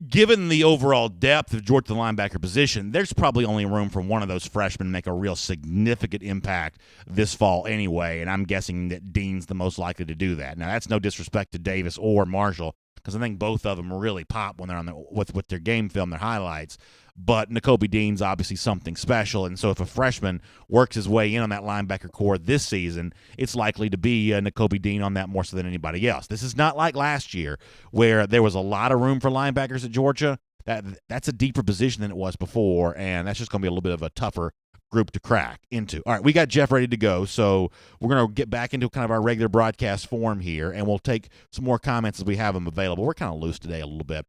given the overall depth of Georgia linebacker position, there's probably only room for one of those freshmen to make a real significant impact this fall anyway, and I'm guessing that Dean's the most likely to do that. Now, that's no disrespect to Davis or Marshall, because I think both of them really pop when they're on with their game film, their highlights. But Nakobe Dean's obviously something special, and so if a freshman works his way in on that linebacker core this season, it's likely to be Nakobe Dean on that more so than anybody else. This is not like last year where there was a lot of room for linebackers at Georgia. That's a deeper position than it was before, and that's just going to be a little bit of a tougher group to crack into. All right, we got Jeff ready to go, so we're going to get back into kind of our regular broadcast form here, and we'll take some more comments as we have them available. We're kind of loose today a little bit,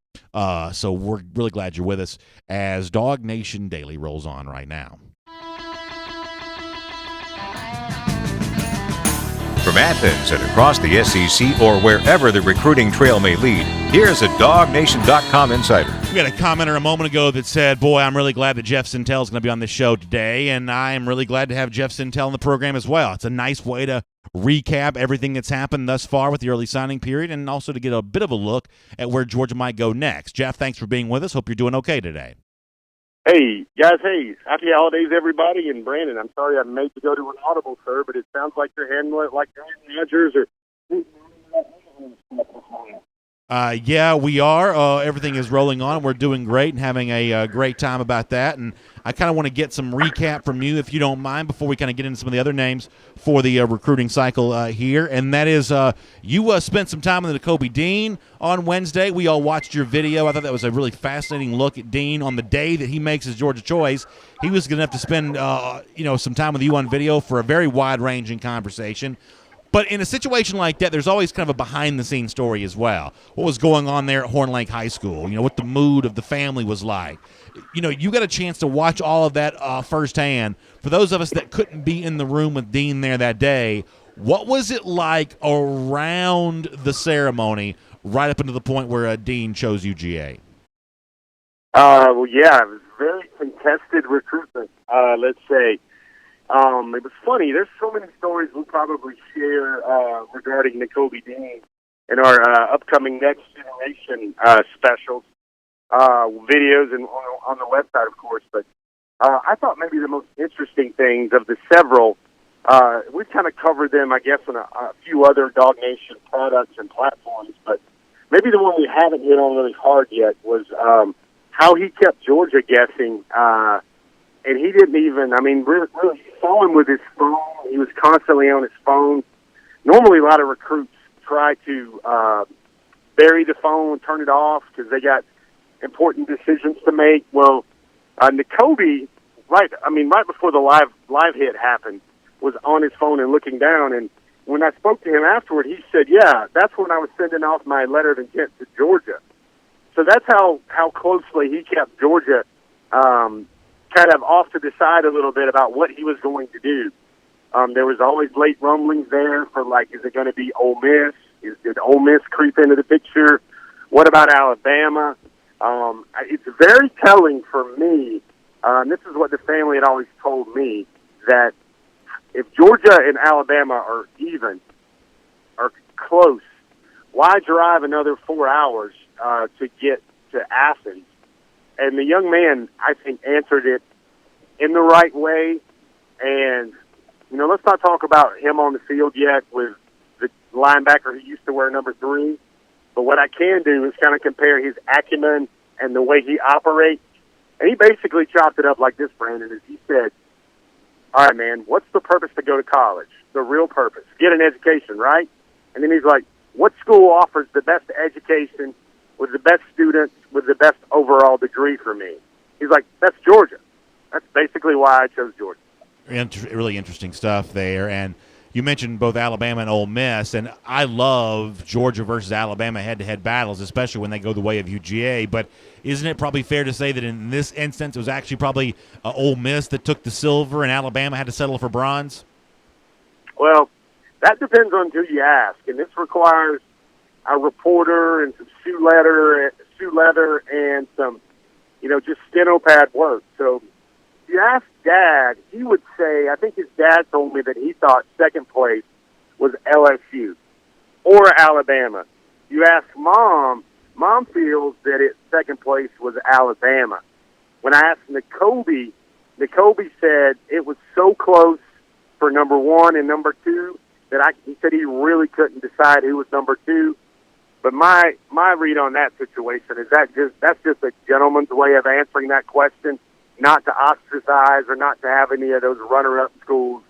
so we're really glad you're with us as DawgNation Daily rolls on right now. From Athens and across the SEC or wherever the recruiting trail may lead, here's a DawgNation.com insider. We had a commenter a moment ago that said, boy, I'm really glad that Jeff Sintel is going to be on this show today, and I am really glad to have Jeff Sintel in the program as well. It's a nice way to recap everything that's happened thus far with the early signing period and also to get a bit of a look at where Georgia might go next. Jeff, thanks for being with us. Hope you're doing okay today. Hey, guys, hey, happy holidays, everybody. And Brandon, I'm sorry I made you go to an audible, sir, but it sounds like you're handling it like managers or. Yeah, we are. Everything is rolling on. We're doing great and having a great time about that. And I kind of want to get some recap from you, if you don't mind, before we kind of get into some of the other names for the recruiting cycle here. And that is, you spent some time with Nakobe Dean on Wednesday. We all watched your video. I thought that was a really fascinating look at Dean on the day that he makes his Georgia choice. He was going to have to spend, some time with you on video for a very wide-ranging conversation. But in a situation like that, there's always kind of a behind-the-scenes story as well. What was going on there at Horn Lake High School? What the mood of the family was like. You got a chance to watch all of that firsthand. For those of us that couldn't be in the room with Dean there that day, what was it like around the ceremony right up until the point where Dean chose UGA? Well, yeah, it was very contested recruitment, let's say. It was funny. There's so many stories we'll probably share regarding Nakobe Dean in our upcoming Next Generation specials, videos, and on the website, of course. But I thought maybe the most interesting things of the several, we've kind of covered them, I guess, on a few other DawgNation products and platforms. But maybe the one we haven't hit on really hard yet was how he kept Georgia guessing. And he didn't even, really saw him with his phone. He was constantly on his phone. Normally, a lot of recruits try to bury the phone, turn it off, because they got important decisions to make. Well, Nakobe, right before the live hit happened, was on his phone and looking down. And when I spoke to him afterward, he said, yeah, that's when I was sending off my letter of intent to Georgia. So that's how closely he kept Georgia kind of off to the side a little bit about what he was going to do. There was always late rumblings there for, is it going to be Ole Miss? Did Ole Miss creep into the picture? What about Alabama? It's very telling for me, and this is what the family had always told me, that if Georgia and Alabama are even, are close, why drive another 4 hours to get to Athens? And the young man, I think, answered it in the right way. And, let's not talk about him on the field yet with the linebacker who used to wear number 3. But what I can do is kind of compare his acumen and the way he operates. And he basically chopped it up like this, Brandon, as he said, all right, man, what's the purpose to go to college? The real purpose. Get an education, right? And then he's like, what school offers the best education with the best students, with the best overall degree for me? He's like, that's Georgia. That's basically why I chose Georgia. Really interesting stuff there. And you mentioned both Alabama and Ole Miss, and I love Georgia versus Alabama head-to-head battles, especially when they go the way of UGA. But isn't it probably fair to say that in this instance it was actually probably Ole Miss that took the silver and Alabama had to settle for bronze? Well, that depends on who you ask, and this requires a reporter and some shoe leather and some, just steno pad work. So if you ask Dad, he would say, I think his dad told me that he thought second place was LSU or Alabama. You ask Mom feels that second place was Alabama. When I asked Nakobe said it was so close for number 1 and number 2 that he said he really couldn't decide who was number 2. But my read on that situation is that's just a gentleman's way of answering that question, not to ostracize or not to have any of those runner-up schools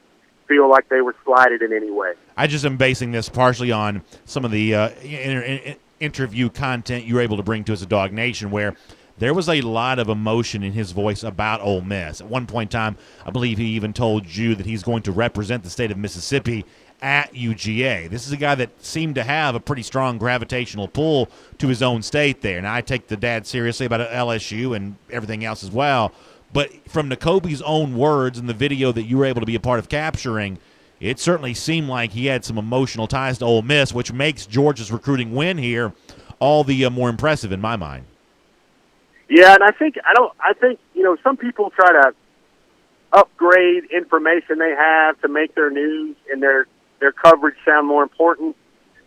feel like they were slighted in any way. I just am basing this partially on some of the interview content you were able to bring to us at DawgNation, where there was a lot of emotion in his voice about Ole Miss. At one point in time, I believe he even told you that he's going to represent the state of Mississippi at UGA. This is a guy that seemed to have a pretty strong gravitational pull to his own state there. Now, I take the dad seriously about LSU and everything else as well, but from Nakobe's own words and the video that you were able to be a part of capturing, it certainly seemed like he had some emotional ties to Ole Miss, which makes Georgia's recruiting win here all the more impressive in my mind. Yeah, and I think some people try to upgrade information they have to make their news and their coverage sound more important.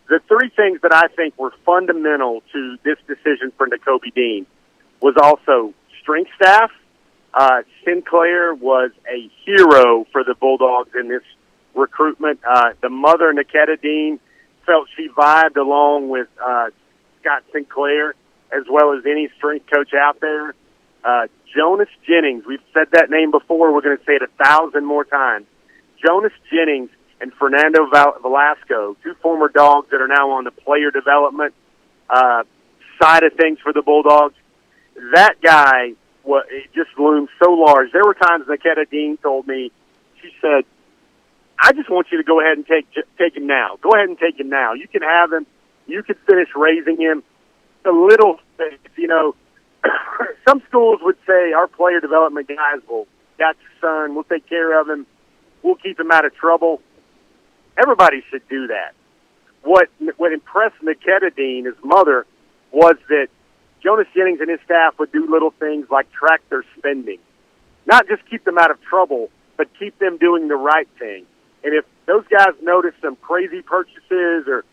The 3 things that I think were fundamental to this decision for Nakobe Dean was also strength staff, Sinclair was a hero for the Bulldogs in this recruitment. The mother, Niketa Dean, felt she vibed along with Scott Sinclair as well as any strength coach out there. Jonas Jennings, we've said that name before. We're going to say it 1,000 more times. Jonas Jennings and Fernando Velasco, two former Dogs that are now on the player development side of things for the Bulldogs. That guy, it just loomed so large. There were times Niketa Dean told me, she said, I just want you to go ahead and take him now. Go ahead and take him now. You can have him. You can finish raising him. The little things, some schools would say our player development guys got your son. We'll take care of him. We'll keep him out of trouble. Everybody should do that. What impressed Niketa Dean, his mother, was that Jonas Jennings and his staff would do little things like track their spending. Not just keep them out of trouble, but keep them doing the right thing. And if those guys notice some crazy purchases or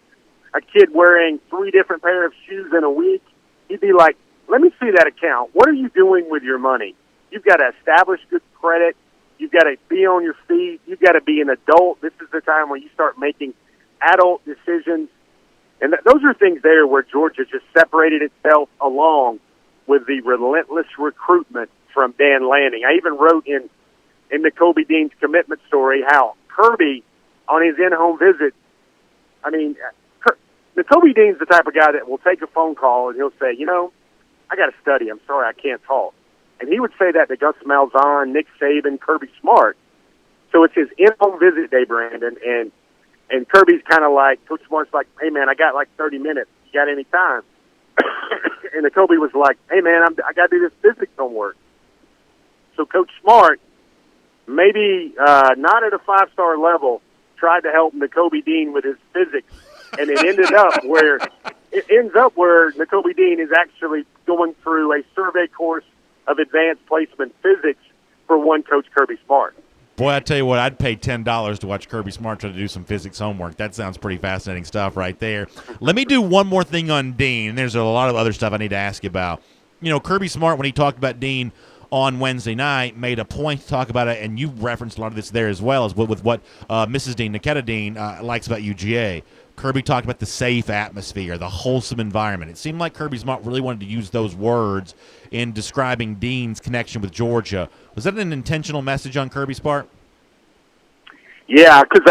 a kid wearing 3 different pair of shoes in a week, he'd be like, let me see that account. What are you doing with your money? You've got to establish good credit. You've got to be on your feet. You've got to be an adult. This is the time when you start making adult decisions. And those are things there where Georgia just separated itself along with the relentless recruitment from Dan Lanning. I even wrote in Nakobe Dean's commitment story how Kirby, on his in-home visit, Nakobe Dean's the type of guy that will take a phone call and he'll say, I got to study. I'm sorry, I can't talk. And he would say that to Gus Malzahn, Nick Saban, Kirby Smart. So it's his in-home visit day, Brandon, and Kirby's kind of like, Coach Smart's like, hey, man, I got like 30 minutes. You got any time? And Nakobe was like, hey, man, I got to do this physics homework. So Coach Smart, maybe not at a 5-star level, tried to help Nakobe Dean with his physics, and it ends up where Nakobe Dean is actually going through a survey course of advanced placement physics for one Coach Kirby Smart. Boy, I tell you what, I'd pay $10 to watch Kirby Smart try to do some physics homework. That sounds pretty fascinating stuff right there. Let me do one more thing on Dean, and there's a lot of other stuff I need to ask you about. Kirby Smart, when he talked about Dean on Wednesday night, made a point to talk about it, and you referenced a lot of this there as well, as with what Mrs. Dean, Niketa Dean, likes about UGA. Kirby talked about the safe atmosphere, the wholesome environment. It seemed like Kirby Smart really wanted to use those words in describing Dean's connection with Georgia. Was that an intentional message on Kirby's part? Yeah, because,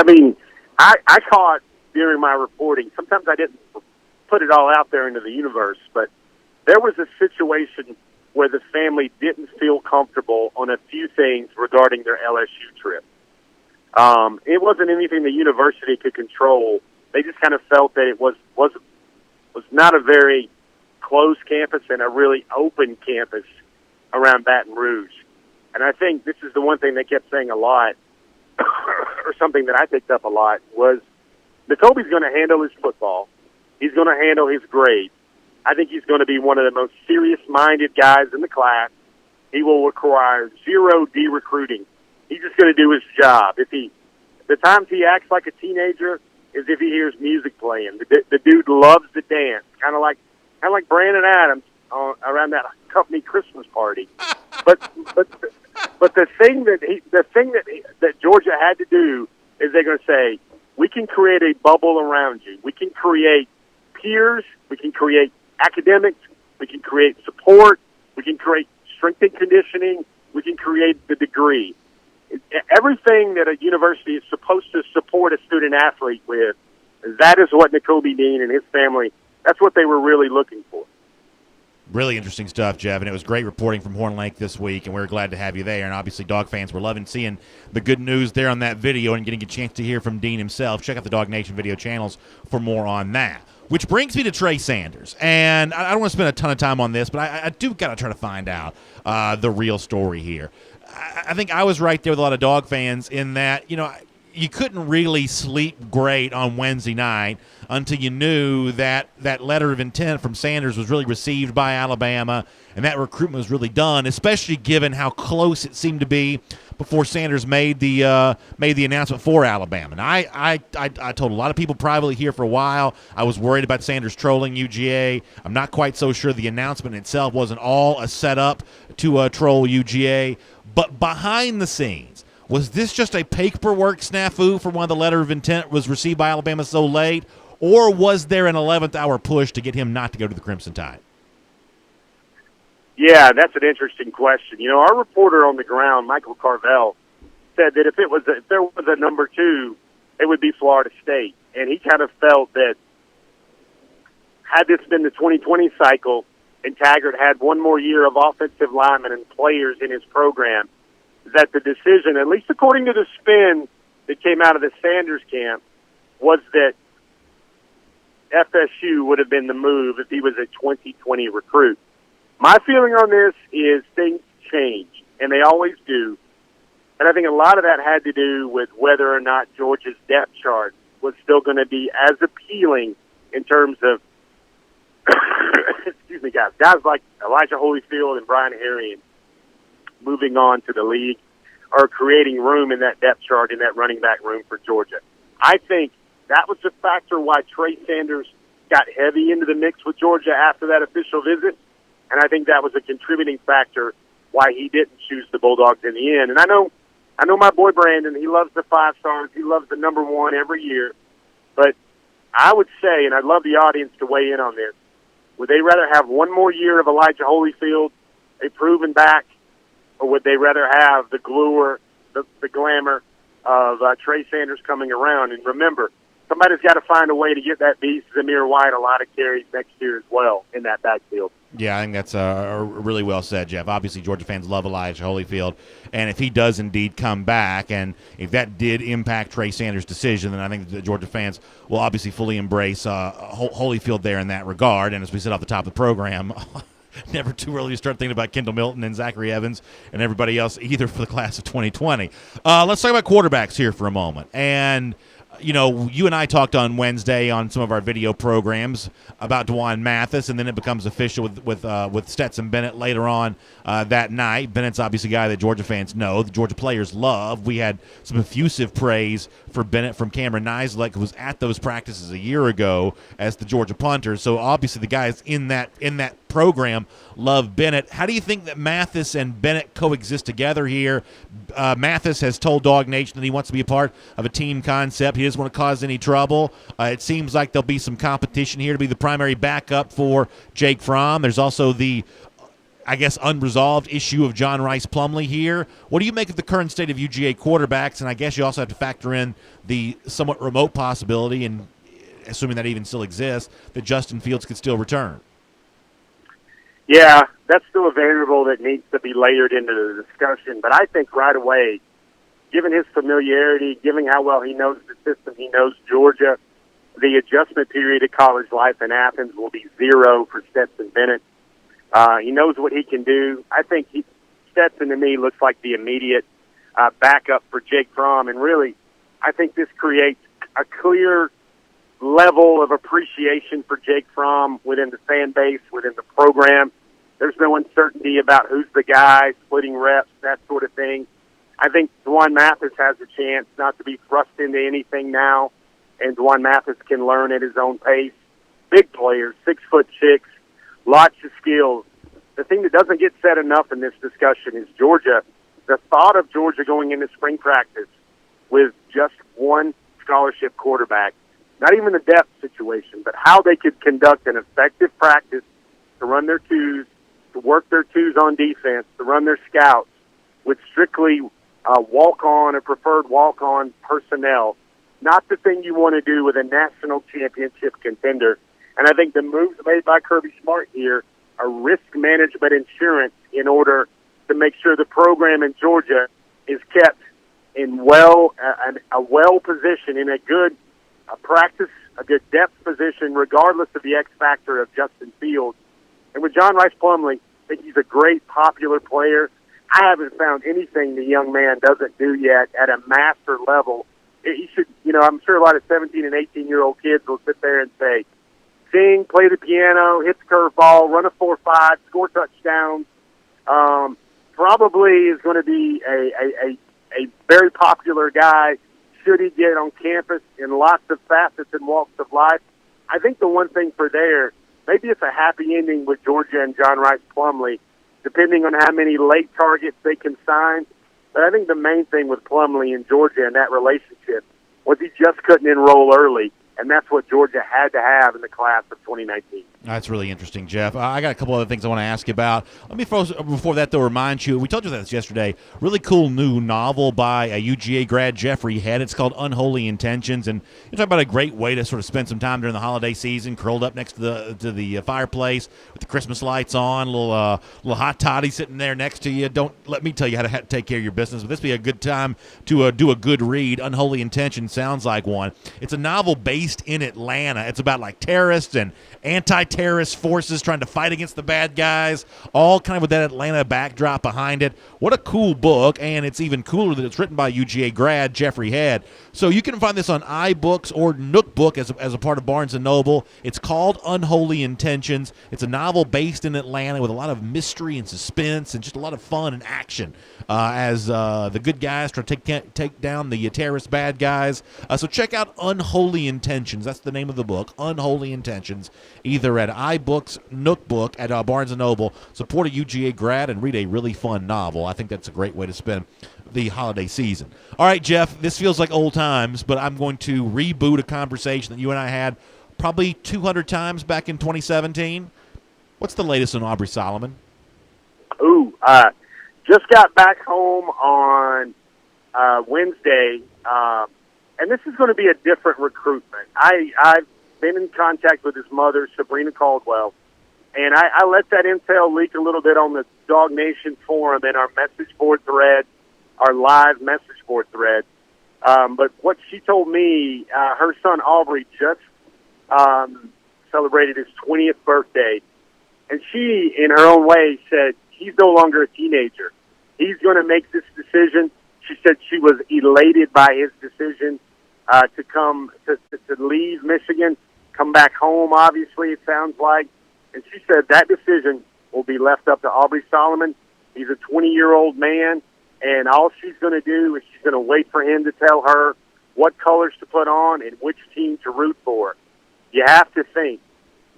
I caught during my reporting, sometimes I didn't put it all out there into the universe, but there was a situation where the family didn't feel comfortable on a few things regarding their LSU trip. It wasn't anything the university could control. They just kind of felt that it was not a very closed campus and a really open campus around Baton Rouge. And I think this is the one thing they kept saying a lot, or something that I picked up a lot, was Nakobe's going to handle his football. He's going to handle his grades. I think he's going to be one of the most serious-minded guys in the class. He will require 0 de-recruiting. He's just going to do his job. The times he acts like a teenager is if he hears music playing. The dude loves to dance, kind of like Brandon Adams around that company Christmas party. But the thing that Georgia had to do is they're going to say, we can create a bubble around you. We can create peers. We can create academics. We can create support. We can create strength and conditioning. We can create the degree. Everything that a university is supposed to support a student athlete with, that is what Nakobe Dean and his family, that's what they were really looking for. Really interesting stuff, Jeff, and it was great reporting from Horn Lake this week, and we're glad to have you there. And obviously, Dog fans were loving seeing the good news there on that video and getting a chance to hear from Dean himself. Check out the DawgNation video channels for more on that. Which brings me to Trey Sanders. And I don't want to spend a ton of time on this, but I do got to try to find out the real story here. I think I was right there with a lot of Dog fans in that, you couldn't really sleep great on Wednesday night until you knew that that letter of intent from Sanders was really received by Alabama and that recruitment was really done, especially given how close it seemed to be before Sanders made the announcement for Alabama. And I told a lot of people privately here for a while I was worried about Sanders trolling UGA. I'm not quite so sure the announcement itself wasn't all a setup to troll UGA, but behind the scenes, was this just a paperwork snafu for why the letter of intent was received by Alabama so late, or was there an 11th hour push to get him not to go to the Crimson Tide? Yeah, that's an interesting question. You know, our reporter on the ground, Michael Carvel, said that if there was a number 2, it would be Florida State. And he kind of felt that had this been the 2020 cycle and Taggart had one more year of offensive linemen and players in his program, that the decision, at least according to the spin that came out of the Sanders camp, was that FSU would have been the move if he was a 2020 recruit. My feeling on this is things change, and they always do. And I think a lot of that had to do with whether or not Georgia's depth chart was still going to be as appealing in terms of, excuse me, guys like Elijah Holyfield and Brian Arian moving on to the league are creating room in that depth chart, in that running back room for Georgia. I think that was the factor why Trey Sanders got heavy into the mix with Georgia after that official visit. And I think that was a contributing factor why he didn't choose the Bulldogs in the end. And I know my boy Brandon, he loves the 5 stars. He loves the number 1 every year. But I would say, and I'd love the audience to weigh in on this, would they rather have one more year of Elijah Holyfield, a proven back, or would they rather have the glue, the glamour of Trey Sanders coming around? And remember, somebody's got to find a way to get that beast, Zamir White, a lot of carries next year as well in that backfield. Yeah, I think that's really well said, Jeff. Obviously, Georgia fans love Elijah Holyfield, and if he does indeed come back, and if that did impact Trey Sanders' decision, then I think the Georgia fans will obviously fully embrace Holyfield there in that regard. And as we said off the top of the program, never too early to start thinking about Kendall Milton and Zachary Evans and everybody else either for the class of 2020. Let's talk about quarterbacks here for a moment. And you know, you and I talked on Wednesday on some of our video programs about Dwan Mathis, and then it becomes official with Stetson Bennett later on that night. Bennett's obviously a guy that Georgia fans know, the Georgia players love. We had some effusive praise for Bennett from Cameron Nislek, who was at those practices a year ago as the Georgia punter. So obviously the guys in that program love Bennett. How do you think that Mathis and Bennett coexist together here? Mathis has told DawgNation that he wants to be a part of a team concept. He doesn't want to cause any trouble. It seems like there'll be some competition here to be the primary backup for Jake Fromm. There's also the, I guess, unresolved issue of John Rice Plumlee here. What do you make of the current state of UGA quarterbacks? And I guess you also have to factor in the somewhat remote possibility, and assuming that even still exists, that Justin Fields could still return. Yeah, that's still a variable that needs to be layered into the discussion. But I think right away, given his familiarity, given how well he knows the system, he knows Georgia, the adjustment period of college life in Athens will be 0 for Stetson Bennett. He knows what he can do. I think Stetson, to me, looks like the immediate backup for Jake Fromm. And really, I think this creates a clear level of appreciation for Jake Fromm within the fan base, within the program. There's no uncertainty about who's the guy, splitting reps, that sort of thing. I think Dwan Mathis has a chance not to be thrust into anything now, and Dwan Mathis can learn at his own pace. Big players, 6'6", lots of skills. The thing that doesn't get said enough in this discussion is Georgia. The thought of Georgia going into spring practice with just one scholarship quarterback, not even the depth situation, but how they could conduct an effective practice to run their twos, to work their twos on defense, to run their scouts with strictly walk-on or preferred walk-on personnel. Not the thing you want to do with a national championship contender. And I think the moves made by Kirby Smart here are risk management insurance in order to make sure the program in Georgia is kept in a well position, in a good practice, a good depth position, regardless of the X factor of Justin Fields. And with John Rice Plumlee, I think he's a great, popular player. I haven't found anything the young man doesn't do yet at a master level You should, I'm sure a lot of 17 and 18-year-old kids will sit there and say, sing, play the piano, hit the curveball, run a 4.5, score touchdowns. Probably is going to be a very popular guy should he get on campus in lots of facets and walks of life. I think the one thing for there, maybe it's a happy ending with Georgia and John Rice Plumlee, depending on how many late targets they can sign. But I think the main thing with Plumlee and Georgia and that relationship was he just couldn't enroll early, and that's what Georgia had to have in the class of 2019. That's really interesting, Jeff. I got a couple other things I want to ask you about. Let me first, before that, though, remind you, we told you this yesterday, really cool new novel by a UGA grad, Jeffrey Head. It's called Unholy Intentions, and you talk about a great way to sort of spend some time during the holiday season, curled up next to the fireplace with the Christmas lights on, little hot toddy sitting there next to you. Don't let me tell you how to take care of your business, but this would be a good time to do a good read. Unholy Intentions sounds like one. It's a novel based in Atlanta. It's about like terrorists and anti-terrorist forces trying to fight against the bad guys, all kind of with that Atlanta backdrop behind it. What a cool book, and it's even cooler that it's written by UGA grad Jeffrey Head. So you can find this on iBooks or Nook Book as a part of Barnes & Noble. It's called Unholy Intentions. It's a novel based in Atlanta with a lot of mystery and suspense and just a lot of fun and action as the good guys try to take down the terrorist bad guys. So check out Unholy Intentions. That's the name of the book, Unholy Intentions, either at iBooks, Nook Book, at Barnes & Noble. Support a UGA grad and read a really fun novel. I think that's a great way to spend the holiday season. All right, Jeff, this feels like old times, but I'm going to reboot a conversation that you and I had probably 200 times back in 2017. What's the latest on Aubrey Solomon? Just got back home on Wednesday, and this is going to be a different recruitment. I've been in contact with his mother, Sabrina Caldwell, and I let that intel leak a little bit on the DawgNation forum and our message board thread, our live message board thread. But what she told me, her son Aubrey just celebrated his 20th birthday, and she, in her own way, said he's no longer a teenager. He's going to make this decision. She said she was elated by his decision to come to leave Michigan, come back home, obviously, it sounds like. And she said that decision will be left up to Aubrey Solomon. He's a 20-year-old man, and all she's going to do is she's going to wait for him to tell her what colors to put on and which team to root for. You have to think,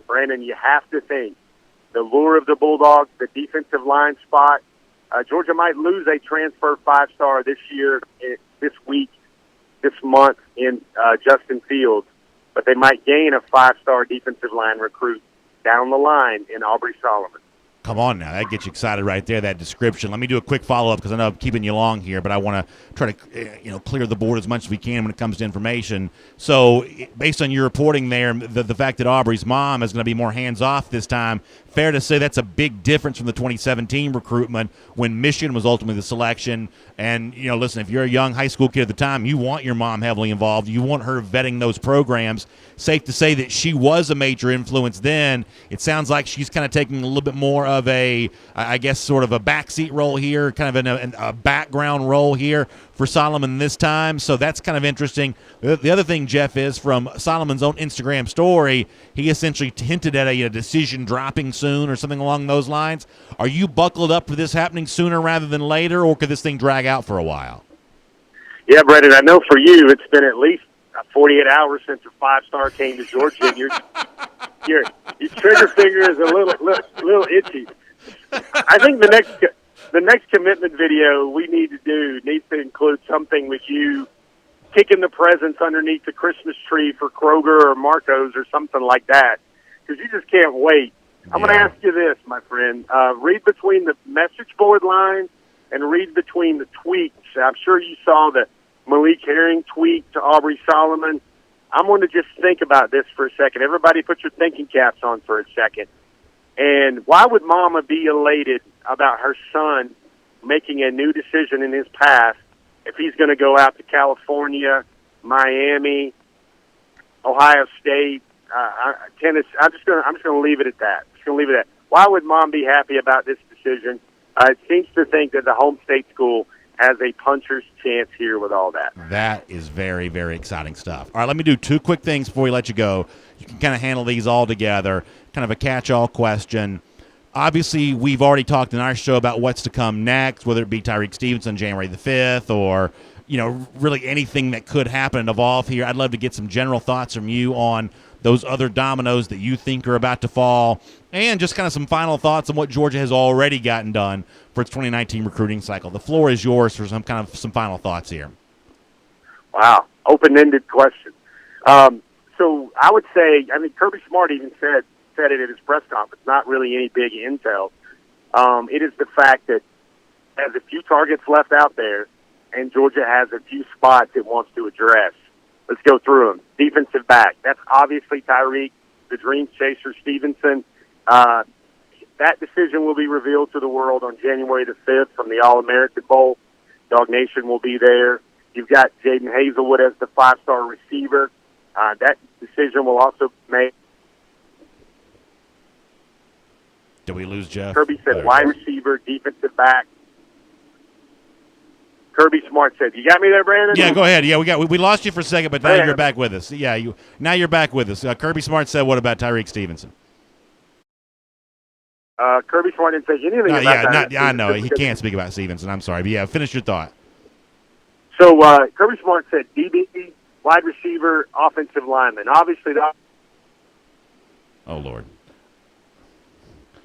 Brandon, you have to think. The lure of the Bulldogs, the defensive line spot. Georgia might lose a transfer 5-star this year, this week, this month in Justin Fields, but they might gain a 5-star defensive line recruit down the line in Aubrey Solomon. Come on now, that gets you excited right there, that description. Let me do a quick follow-up because I know I'm keeping you long here, but I want to try to clear the board as much as we can when it comes to information. So based on your reporting there, the fact that Aubrey's mom is going to be more hands-off this time, fair to say that's a big difference from the 2017 recruitment when Michigan was ultimately the selection. And, listen, if you're a young high school kid at the time, you want your mom heavily involved. You want her vetting those programs. Safe to say that she was a major influence then. It sounds like she's kind of taking a little bit more of a, I guess, sort of a backseat role here, kind of in a background role here for Solomon this time. So that's kind of interesting. The other thing, Jeff, is from Solomon's own Instagram story, he essentially hinted at a decision dropping soon or something along those lines. Are you buckled up for this happening sooner rather than later, or could this thing drag out for a while? Yeah, Brendan, I know for you it's been at least 48 hours since a 5-star came to Georgia, and your trigger finger is a little itchy. I think the next commitment video we need to do needs to include something with you kicking the presents underneath the Christmas tree for Kroger or Marco's or something like that, because you just can't wait. I'm going to ask you this, my friend. Read between the message board lines and read between the tweets. I'm sure you saw the Malik Herring tweet to Aubrey Solomon. I'm going to just think about this for a second. Everybody put your thinking caps on for a second. And why would Mama be elated about her son making a new decision in his past if he's going to go out to California, Miami, Ohio State, Tennessee? I'm just going to leave it at that. Why would Mom be happy about this decision? It seems to think that the home state school has a puncher's chance here with all that. That is very, very exciting stuff. All right, let me do two quick things before we let you go. You can kind of handle these all together, kind of a catch-all question. Obviously, we've already talked in our show about what's to come next, whether it be Tyreek Stevenson January the 5th or, really anything that could happen and evolve here. I'd love to get some general thoughts from you on those other dominoes that you think are about to fall, and just kind of some final thoughts on what Georgia has already gotten done for its 2019 recruiting cycle. The floor is yours for some final thoughts here. Wow, open-ended question. So I would say, Kirby Smart even said it at his press conference, not really any big intel. It is the fact that has a few targets left out there, and Georgia has a few spots it wants to address. Let's go through them. Defensive back. That's obviously Tyreek, the dream chaser Stevenson. That decision will be revealed to the world on January the 5th from the All-American Bowl. DawgNation will be there. You've got Jaden Hazelwood as the 5-star receiver. That decision will also be made. Did we lose Jeff? Kirby said wide receiver, defensive back. Kirby Smart said, "You got me there, Brandon?" Yeah, go ahead. Yeah, we lost you for a second, but now you're back with us. Yeah, now you're back with us. Kirby Smart said, "What about Tyreek Stevenson?" Kirby Smart didn't say anything about that. I know he can't speak about Stevenson. I'm sorry, but yeah, finish your thought. So Kirby Smart said DB, wide receiver, offensive lineman. Obviously, Oh Lord.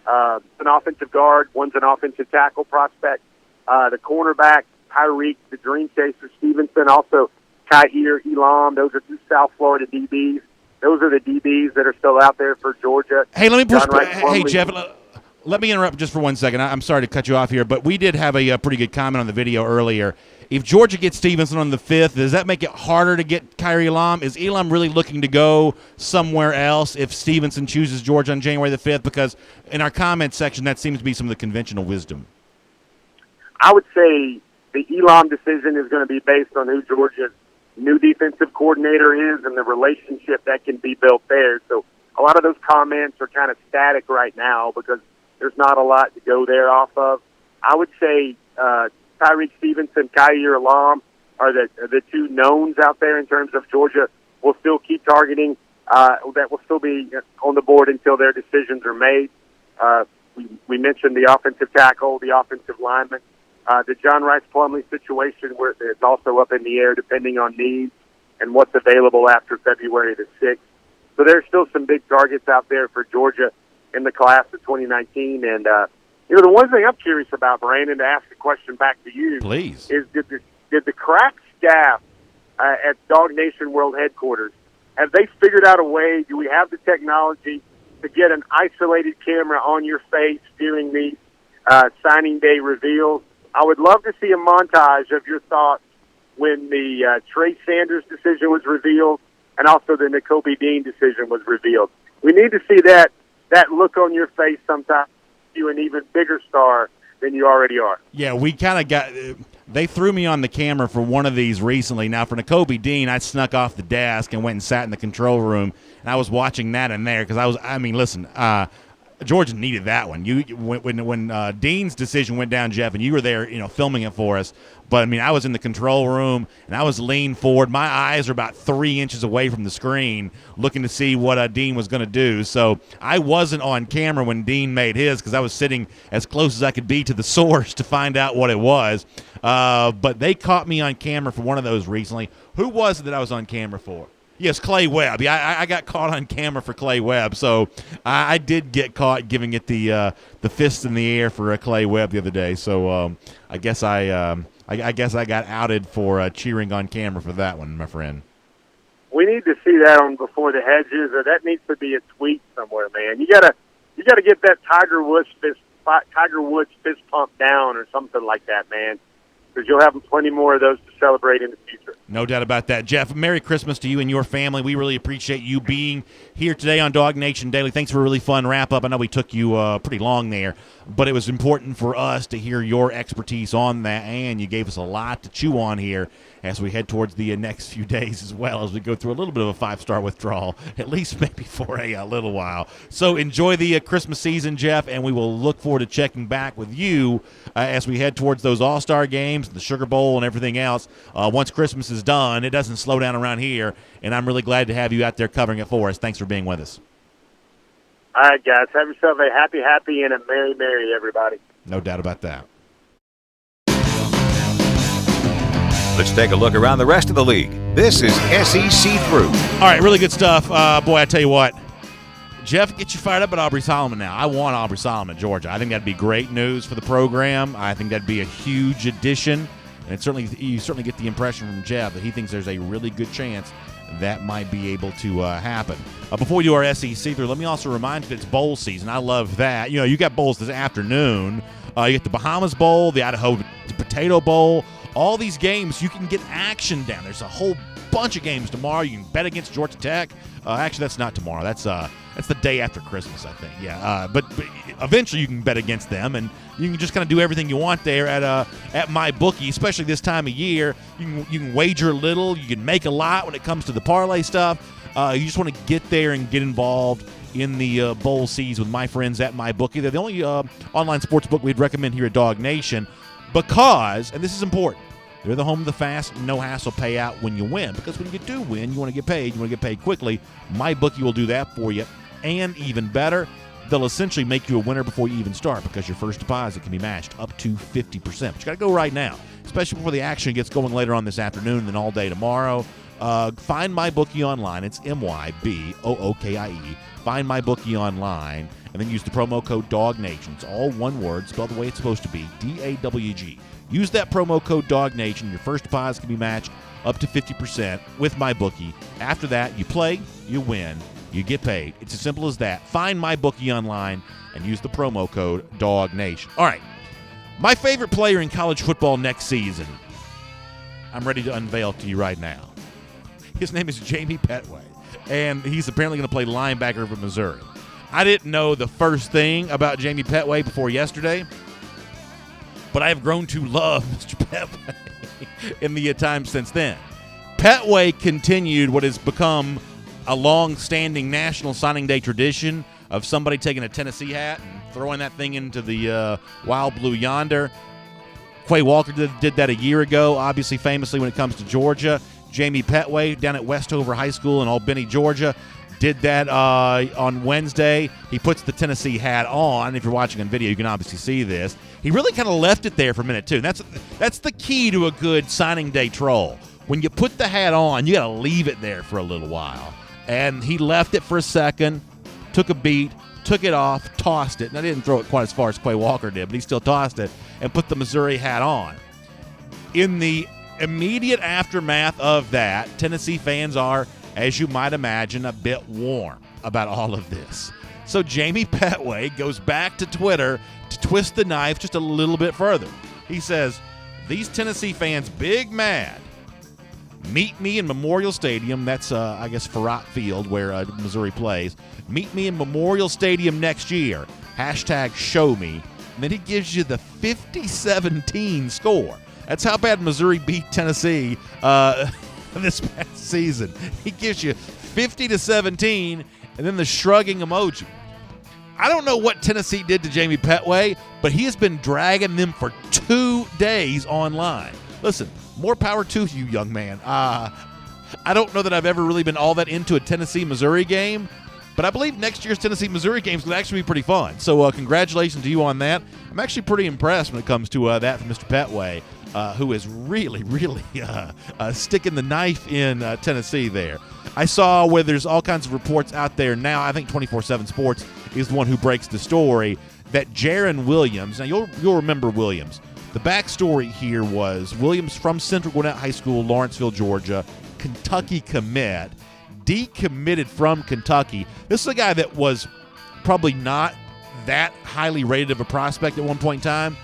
An offensive guard, one's an offensive tackle prospect. The cornerback, Tyreek, the dream chaser, Stevenson, also Kaiir Elam. Those are two South Florida DBs. Those are the DBs that are still out there for Georgia. Hey, let me push. Hey, Jeff, let me interrupt just for 1 second. I'm sorry to cut you off here, but we did have a pretty good comment on the video earlier. If Georgia gets Stevenson on the 5th, does that make it harder to get Kaiir Elam? Is Elam really looking to go somewhere else if Stevenson chooses Georgia on January the 5th? Because in our comment section, that seems to be some of the conventional wisdom. I would say the Elam decision is going to be based on who Georgia's new defensive coordinator is and the relationship that can be built there. So a lot of those comments are kind of static right now because there's not a lot to go there off of. I would say Tyreek Stevenson, Kaiir Elam are the two knowns out there in terms of Georgia will still keep targeting. That will still be on the board until their decisions are made. We mentioned the offensive tackle, the offensive lineman. The John Rice Plumlee situation where it's also up in the air depending on needs and what's available after February the 6th. So there's still some big targets out there for Georgia in the class of 2019. And, the one thing I'm curious about, Brandon, to ask the question back to you, please, is did the crack staff at DawgNation World Headquarters, have they figured out a way, do we have the technology to get an isolated camera on your face during these signing day reveals? I would love to see a montage of your thoughts when the Trey Sanders decision was revealed and also the Nakobe Dean decision was revealed. We need to see that look on your face sometime, you an even bigger star than you already are. Yeah, we kind of they threw me on the camera for one of these recently. Now, for Nakobe Dean, I snuck off the desk and went and sat in the control room, and I was watching that in there because listen, Georgia needed that one. When Dean's decision went down, Jeff, and you were there, filming it for us. But I was in the control room and I was leaned forward. My eyes are about 3 inches away from the screen, looking to see what Dean was going to do. So I wasn't on camera when Dean made his because I was sitting as close as I could be to the source to find out what it was. But they caught me on camera for one of those recently. Who was it that I was on camera for? Yes, Clay Webb. Yeah, I got caught on camera for Clay Webb, so I did get caught giving it the fist in the air for Clay Webb the other day. So I guess I got outed for cheering on camera for that one, my friend. We need to see that on Before the Hedges, or that needs to be a tweet somewhere, man. You gotta get that Tiger Woods fist pump down or something like that, man, because you'll have plenty more of those to celebrate in the future. No doubt about that. Jeff, Merry Christmas to you and your family. We really appreciate you being here today on DawgNation Daily. Thanks for a really fun wrap-up. I know we took you pretty long there, but it was important for us to hear your expertise on that, and you gave us a lot to chew on here as we head towards the next few days as well, as we go through a little bit of a 5-star withdrawal, at least maybe for a little while. So enjoy the Christmas season, Jeff, and we will look forward to checking back with you as we head towards those All-Star games, the Sugar Bowl, and everything else. Once Christmas is done, it doesn't slow down around here, and I'm really glad to have you out there covering it for us. Thanks for being with us. All right, guys. Have yourself a happy, and a merry, everybody. No doubt about that. Let's take a look around the rest of the league. This is SEC Through. All right, really good stuff. Boy, I tell you what, Jeff, get you fired up at Aubrey Solomon now. I want Aubrey Solomon at Georgia. I think that'd be great news for the program. I think that'd be a huge addition. And you certainly get the impression from Jeff that he thinks there's a really good chance that might be able to happen. Before we do our SEC Through, let me also remind you that it's bowl season. I love that. You got bowls this afternoon. You get the Bahamas Bowl, the Idaho Potato Bowl. All these games, you can get action down. There's a whole bunch of games tomorrow. You can bet against Georgia Tech. Actually, that's not tomorrow. That's the day after Christmas, I think. Yeah, but eventually you can bet against them, and you can just kind of do everything you want there at MyBookie, especially this time of year. You can wager a little. You can make a lot when it comes to the parlay stuff. You just want to get there and get involved in the bowl season with my friends at MyBookie. They're the only online sports book we'd recommend here at DawgNation because, and this is important, they're the home of the fast, no-hassle payout when you win. Because when you do win, you want to get paid. You want to get paid quickly. MyBookie will do that for you. And even better, they'll essentially make you a winner before you even start because your first deposit can be matched up to 50%. But you got to go right now, especially before the action gets going later on this afternoon and then all day tomorrow. Find MyBookie online. It's MyBookie. Find MyBookie online, and then use the promo code DawgNation. It's all one word, spelled the way it's supposed to be, DAWG. Use that promo code DawgNation. Your first deposit can be matched up to 50% with MyBookie. After that, you play, you win, you get paid. It's as simple as that. Find MyBookie online and use the promo code DawgNation. All right, my favorite player in college football next season, I'm ready to unveil to you right now. His name is Jamie Petway, and he's apparently going to play linebacker for Missouri. I didn't know the first thing about Jamie Petway before yesterday, but I have grown to love Mr. Petway in the time since then. Petway continued what has become a long-standing National Signing Day tradition of somebody taking a Tennessee hat and throwing that thing into the wild blue yonder. Quay Walker did that a year ago, obviously famously when it comes to Georgia. Jamie Petway down at Westover High School in Albany, Georgia, did that on Wednesday. He puts the Tennessee hat on. If you're watching on video, you can obviously see this. He really kind of left it there for a minute, too. And that's the key to a good signing day troll. When you put the hat on, you got to leave it there for a little while. And he left it for a second, took a beat, took it off, tossed it. And I didn't throw it quite as far as Quay Walker did, but he still tossed it and put the Missouri hat on. In the immediate aftermath of that, Tennessee fans are, as you might imagine, a bit warm about all of this. So Jamie Petway goes back to Twitter to twist the knife just a little bit further. He says, "These Tennessee fans big mad. Meet me in Memorial Stadium." That's, I guess, Farrat Field where Missouri plays. "Meet me in Memorial Stadium next year. Hashtag show me." And then he gives you the 50-17 score. That's how bad Missouri beat Tennessee this past season. He gives you 50-17 and then the shrugging emoji. I don't know what Tennessee did to Jamie Petway, but he has been dragging them for 2 days online. Listen, more power to you, young man. I don't know that I've ever really been all that into a Tennessee-Missouri game, but I believe next year's Tennessee-Missouri games will actually be pretty fun. So congratulations to you on that. I'm actually pretty impressed when it comes to that from Mr. Petway, who is really, really sticking the knife in Tennessee there. I saw where there's all kinds of reports out there now. I think 24/7 Sports is the one who breaks the story that Jaron Williams, now you'll remember Williams. The backstory here was Williams from Central Gwinnett High School, Lawrenceville, Georgia, Kentucky commit, decommitted from Kentucky. This is a guy that was probably not that highly rated of a prospect at one point in time,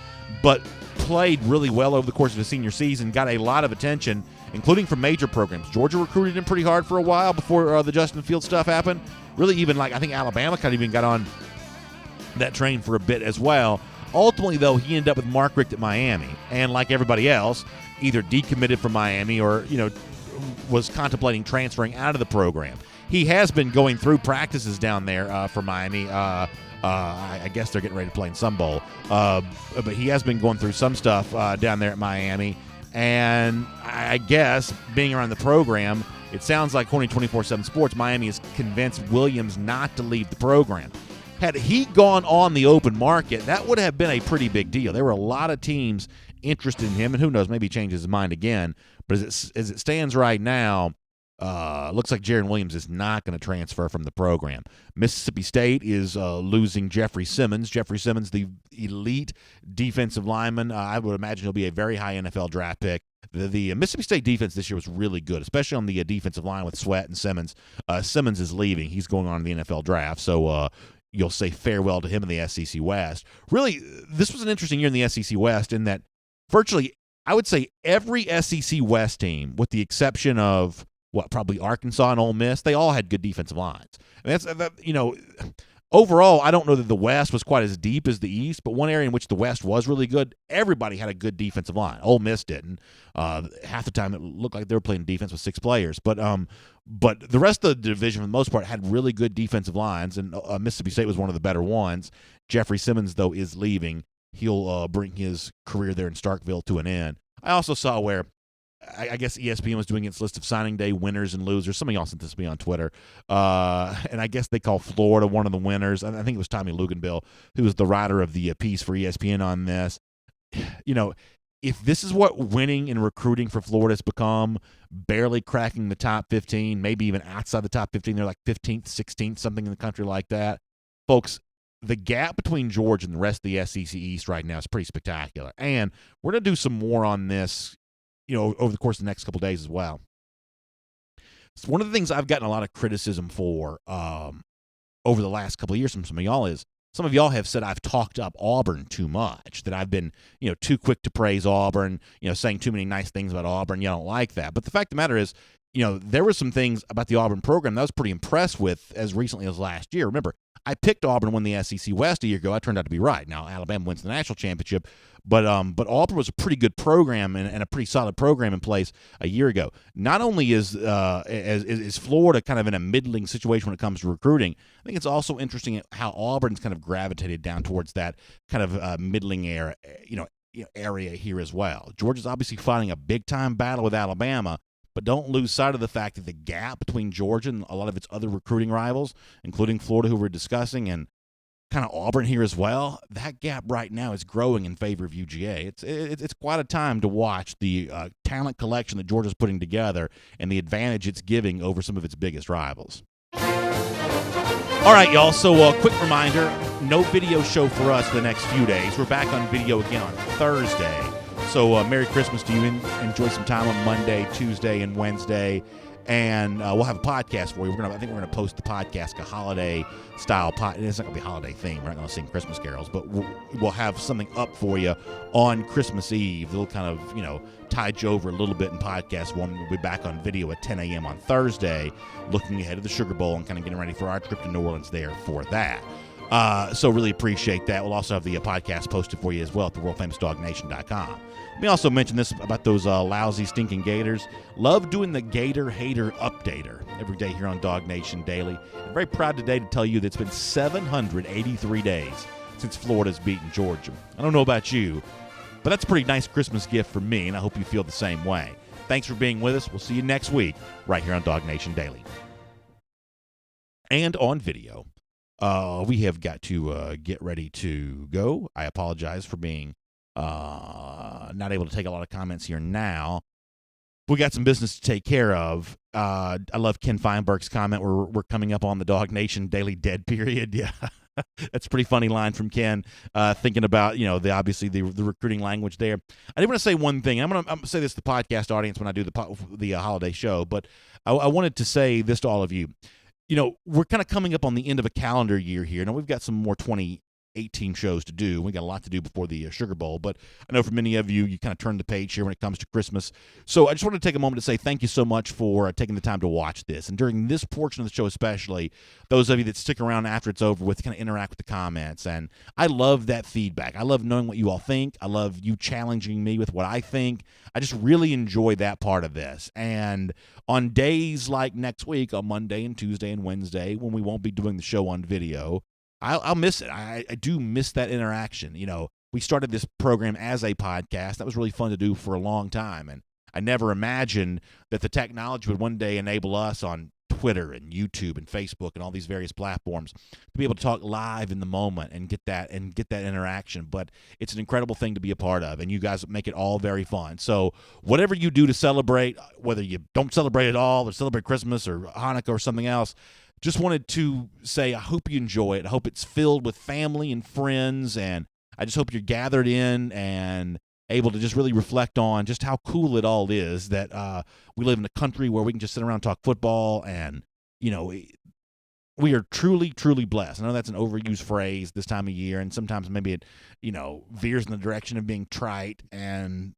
but played really well over the course of his senior season, got a lot of attention, including from major programs. Georgia recruited him pretty hard for a while before the Justin Fields stuff happened. Really, even I think Alabama kind of even got on that train for a bit as well. Ultimately, though, he ended up with Mark Richt at Miami, and like everybody else, either decommitted from Miami or was contemplating transferring out of the program. He has been going through practices down there for Miami. I guess they're getting ready to play in some bowl, but he has been going through some stuff down there at Miami. And I guess being around the program, it sounds like according to 24/7 Sports, Miami has convinced Williams not to leave the program. Had he gone on the open market, that would have been a pretty big deal. There were a lot of teams interested in him, and who knows, maybe he changes his mind again. But as it stands right now, looks like Jaron Williams is not going to transfer from the program. Mississippi State is losing Jeffrey Simmons. Jeffrey Simmons, the elite defensive lineman. I would imagine he'll be a very high NFL draft pick. The Mississippi State defense this year was really good, especially on the defensive line with Sweat and Simmons. Simmons is leaving. He's going on to the NFL draft, so you'll say farewell to him in the SEC West. Really, this was an interesting year in the SEC West in that virtually, I would say every SEC West team, with the exception of probably Arkansas and Ole Miss, they all had good defensive lines. Overall, I don't know that the West was quite as deep as the East, but one area in which the West was really good, everybody had a good defensive line. Ole Miss didn't. Half the time it looked like they were playing defense with 6 players. But the rest of the division, for the most part, had really good defensive lines, and Mississippi State was one of the better ones. Jeffrey Simmons, though, is leaving. He'll bring his career there in Starkville to an end. I also saw where I guess ESPN was doing its list of signing day winners and losers. Some of y'all sent this to me on Twitter. And I guess they call Florida one of the winners. I think it was Tommy Luganbill, who was the writer of the piece for ESPN on this. If this is what winning and recruiting for Florida has become, barely cracking the top 15, maybe even outside the top 15, they're like 15th, 16th, something in the country like that. Folks, the gap between Georgia and the rest of the SEC East right now is pretty spectacular. And we're going to do some more on this over the course of the next couple of days as well. So one of the things I've gotten a lot of criticism for over the last couple of years from some of y'all is some of y'all have said I've talked up Auburn too much, that I've been too quick to praise Auburn, saying too many nice things about Auburn. You don't like that. But the fact of the matter is, there were some things about the Auburn program that I was pretty impressed with as recently as last year. Remember, I picked Auburn to win the SEC West a year ago. I turned out to be right. Now, Alabama wins the national championship, but Auburn was a pretty good program and a pretty solid program in place a year ago. Not only is Florida kind of in a middling situation when it comes to recruiting, I think it's also interesting how Auburn's kind of gravitated down towards that kind of middling area here as well. Georgia's obviously fighting a big-time battle with Alabama, but don't lose sight of the fact that the gap between Georgia and a lot of its other recruiting rivals, including Florida, who we're discussing, and kind of Auburn here as well, that gap right now is growing in favor of UGA. It's quite a time to watch the talent collection that Georgia's putting together and the advantage it's giving over some of its biggest rivals. All right, y'all, so quick reminder, no video show for us for the next few days. We're back on video again on Thursday. So Merry Christmas to you. Enjoy some time on Monday, Tuesday, and Wednesday. And we'll have a podcast for you. I think we're going to post the podcast, a holiday-style podcast. It's not going to be a holiday theme. We're not going to sing Christmas carols. But we'll have something up for you on Christmas Eve. It'll kind of, tide you over a little bit in podcast form. We'll be back on video at 10 a.m. on Thursday, looking ahead to the Sugar Bowl and kind of getting ready for our trip to New Orleans there for that. So really appreciate that. We'll also have the podcast posted for you as well at the world-famous DawgNation.com. Let me also mention this about those lousy, stinking Gators. Love doing the Gator Hater Updater every day here on DawgNation Daily. I'm very proud today to tell you that it's been 783 days since Florida's beaten Georgia. I don't know about you, but that's a pretty nice Christmas gift for me, and I hope you feel the same way. Thanks for being with us. We'll see you next week right here on DawgNation Daily. And on video. We have got to get ready to go. I apologize for being not able to take a lot of comments here now. We got some business to take care of. I love Ken Feinberg's comment. We're coming up on the DawgNation Daily dead period. Yeah, that's a pretty funny line from Ken. Thinking about obviously the recruiting language there. I did want to say one thing. I'm gonna say this to the podcast audience when I do the holiday show, but I wanted to say this to all of you. We're kind of coming up on the end of a calendar year here. Now, we've got some more 18 shows to do. We got a lot to do before the Sugar Bowl, but I know for many of you, you kind of turn the page here when it comes to Christmas. So I just wanted to take a moment to say thank you so much for taking the time to watch this. And during this portion of the show especially, those of you that stick around after it's over with, kind of interact with the comments. And I love that feedback. I love knowing what you all think. I love you challenging me with what I think. I just really enjoy that part of this. And on days like next week, on Monday and Tuesday and Wednesday, when we won't be doing the show on video, I'll miss it. I do miss that interaction. You know, we started this program as a podcast. That was really fun to do for a long time. And I never imagined that the technology would one day enable us on Twitter and YouTube and Facebook and all these various platforms to be able to talk live in the moment and get that interaction. But it's an incredible thing to be a part of, and you guys make it all very fun. So whatever you do to celebrate, whether you don't celebrate at all or celebrate Christmas or Hanukkah or something else, just wanted to say I hope you enjoy it. I hope it's filled with family and friends, and I just hope you're gathered in and able to just really reflect on just how cool it all is that we live in a country where we can just sit around and talk football, and, you know, we are truly, truly blessed. I know that's an overused phrase this time of year, and sometimes maybe it, you know, veers in the direction of being trite and,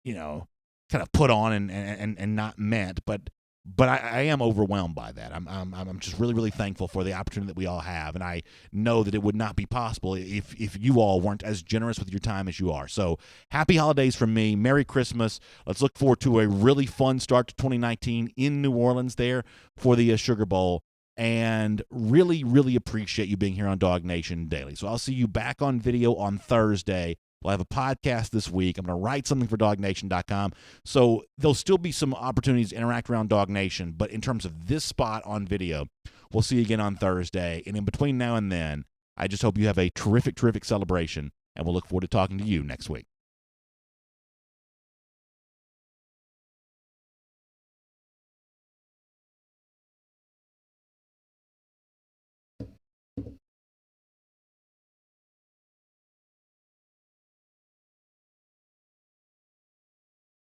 you know, kind of put on and not meant, but I am overwhelmed by that. I'm just really, really thankful for the opportunity that we all have, and I know that it would not be possible if you all weren't as generous with your time as you are. So happy holidays from me. Merry Christmas. Let's look forward to a really fun start to 2019 in New Orleans there for the Sugar Bowl, and really, really appreciate you being here on DawgNation Daily. So I'll see you back on video on Thursday. We'll have a podcast this week. I'm going to write something for DawgNation.com. So there'll still be some opportunities to interact around DawgNation, but in terms of this spot on video, we'll see you again on Thursday. And in between now and then, I just hope you have a terrific, terrific celebration, and we'll look forward to talking to you next week.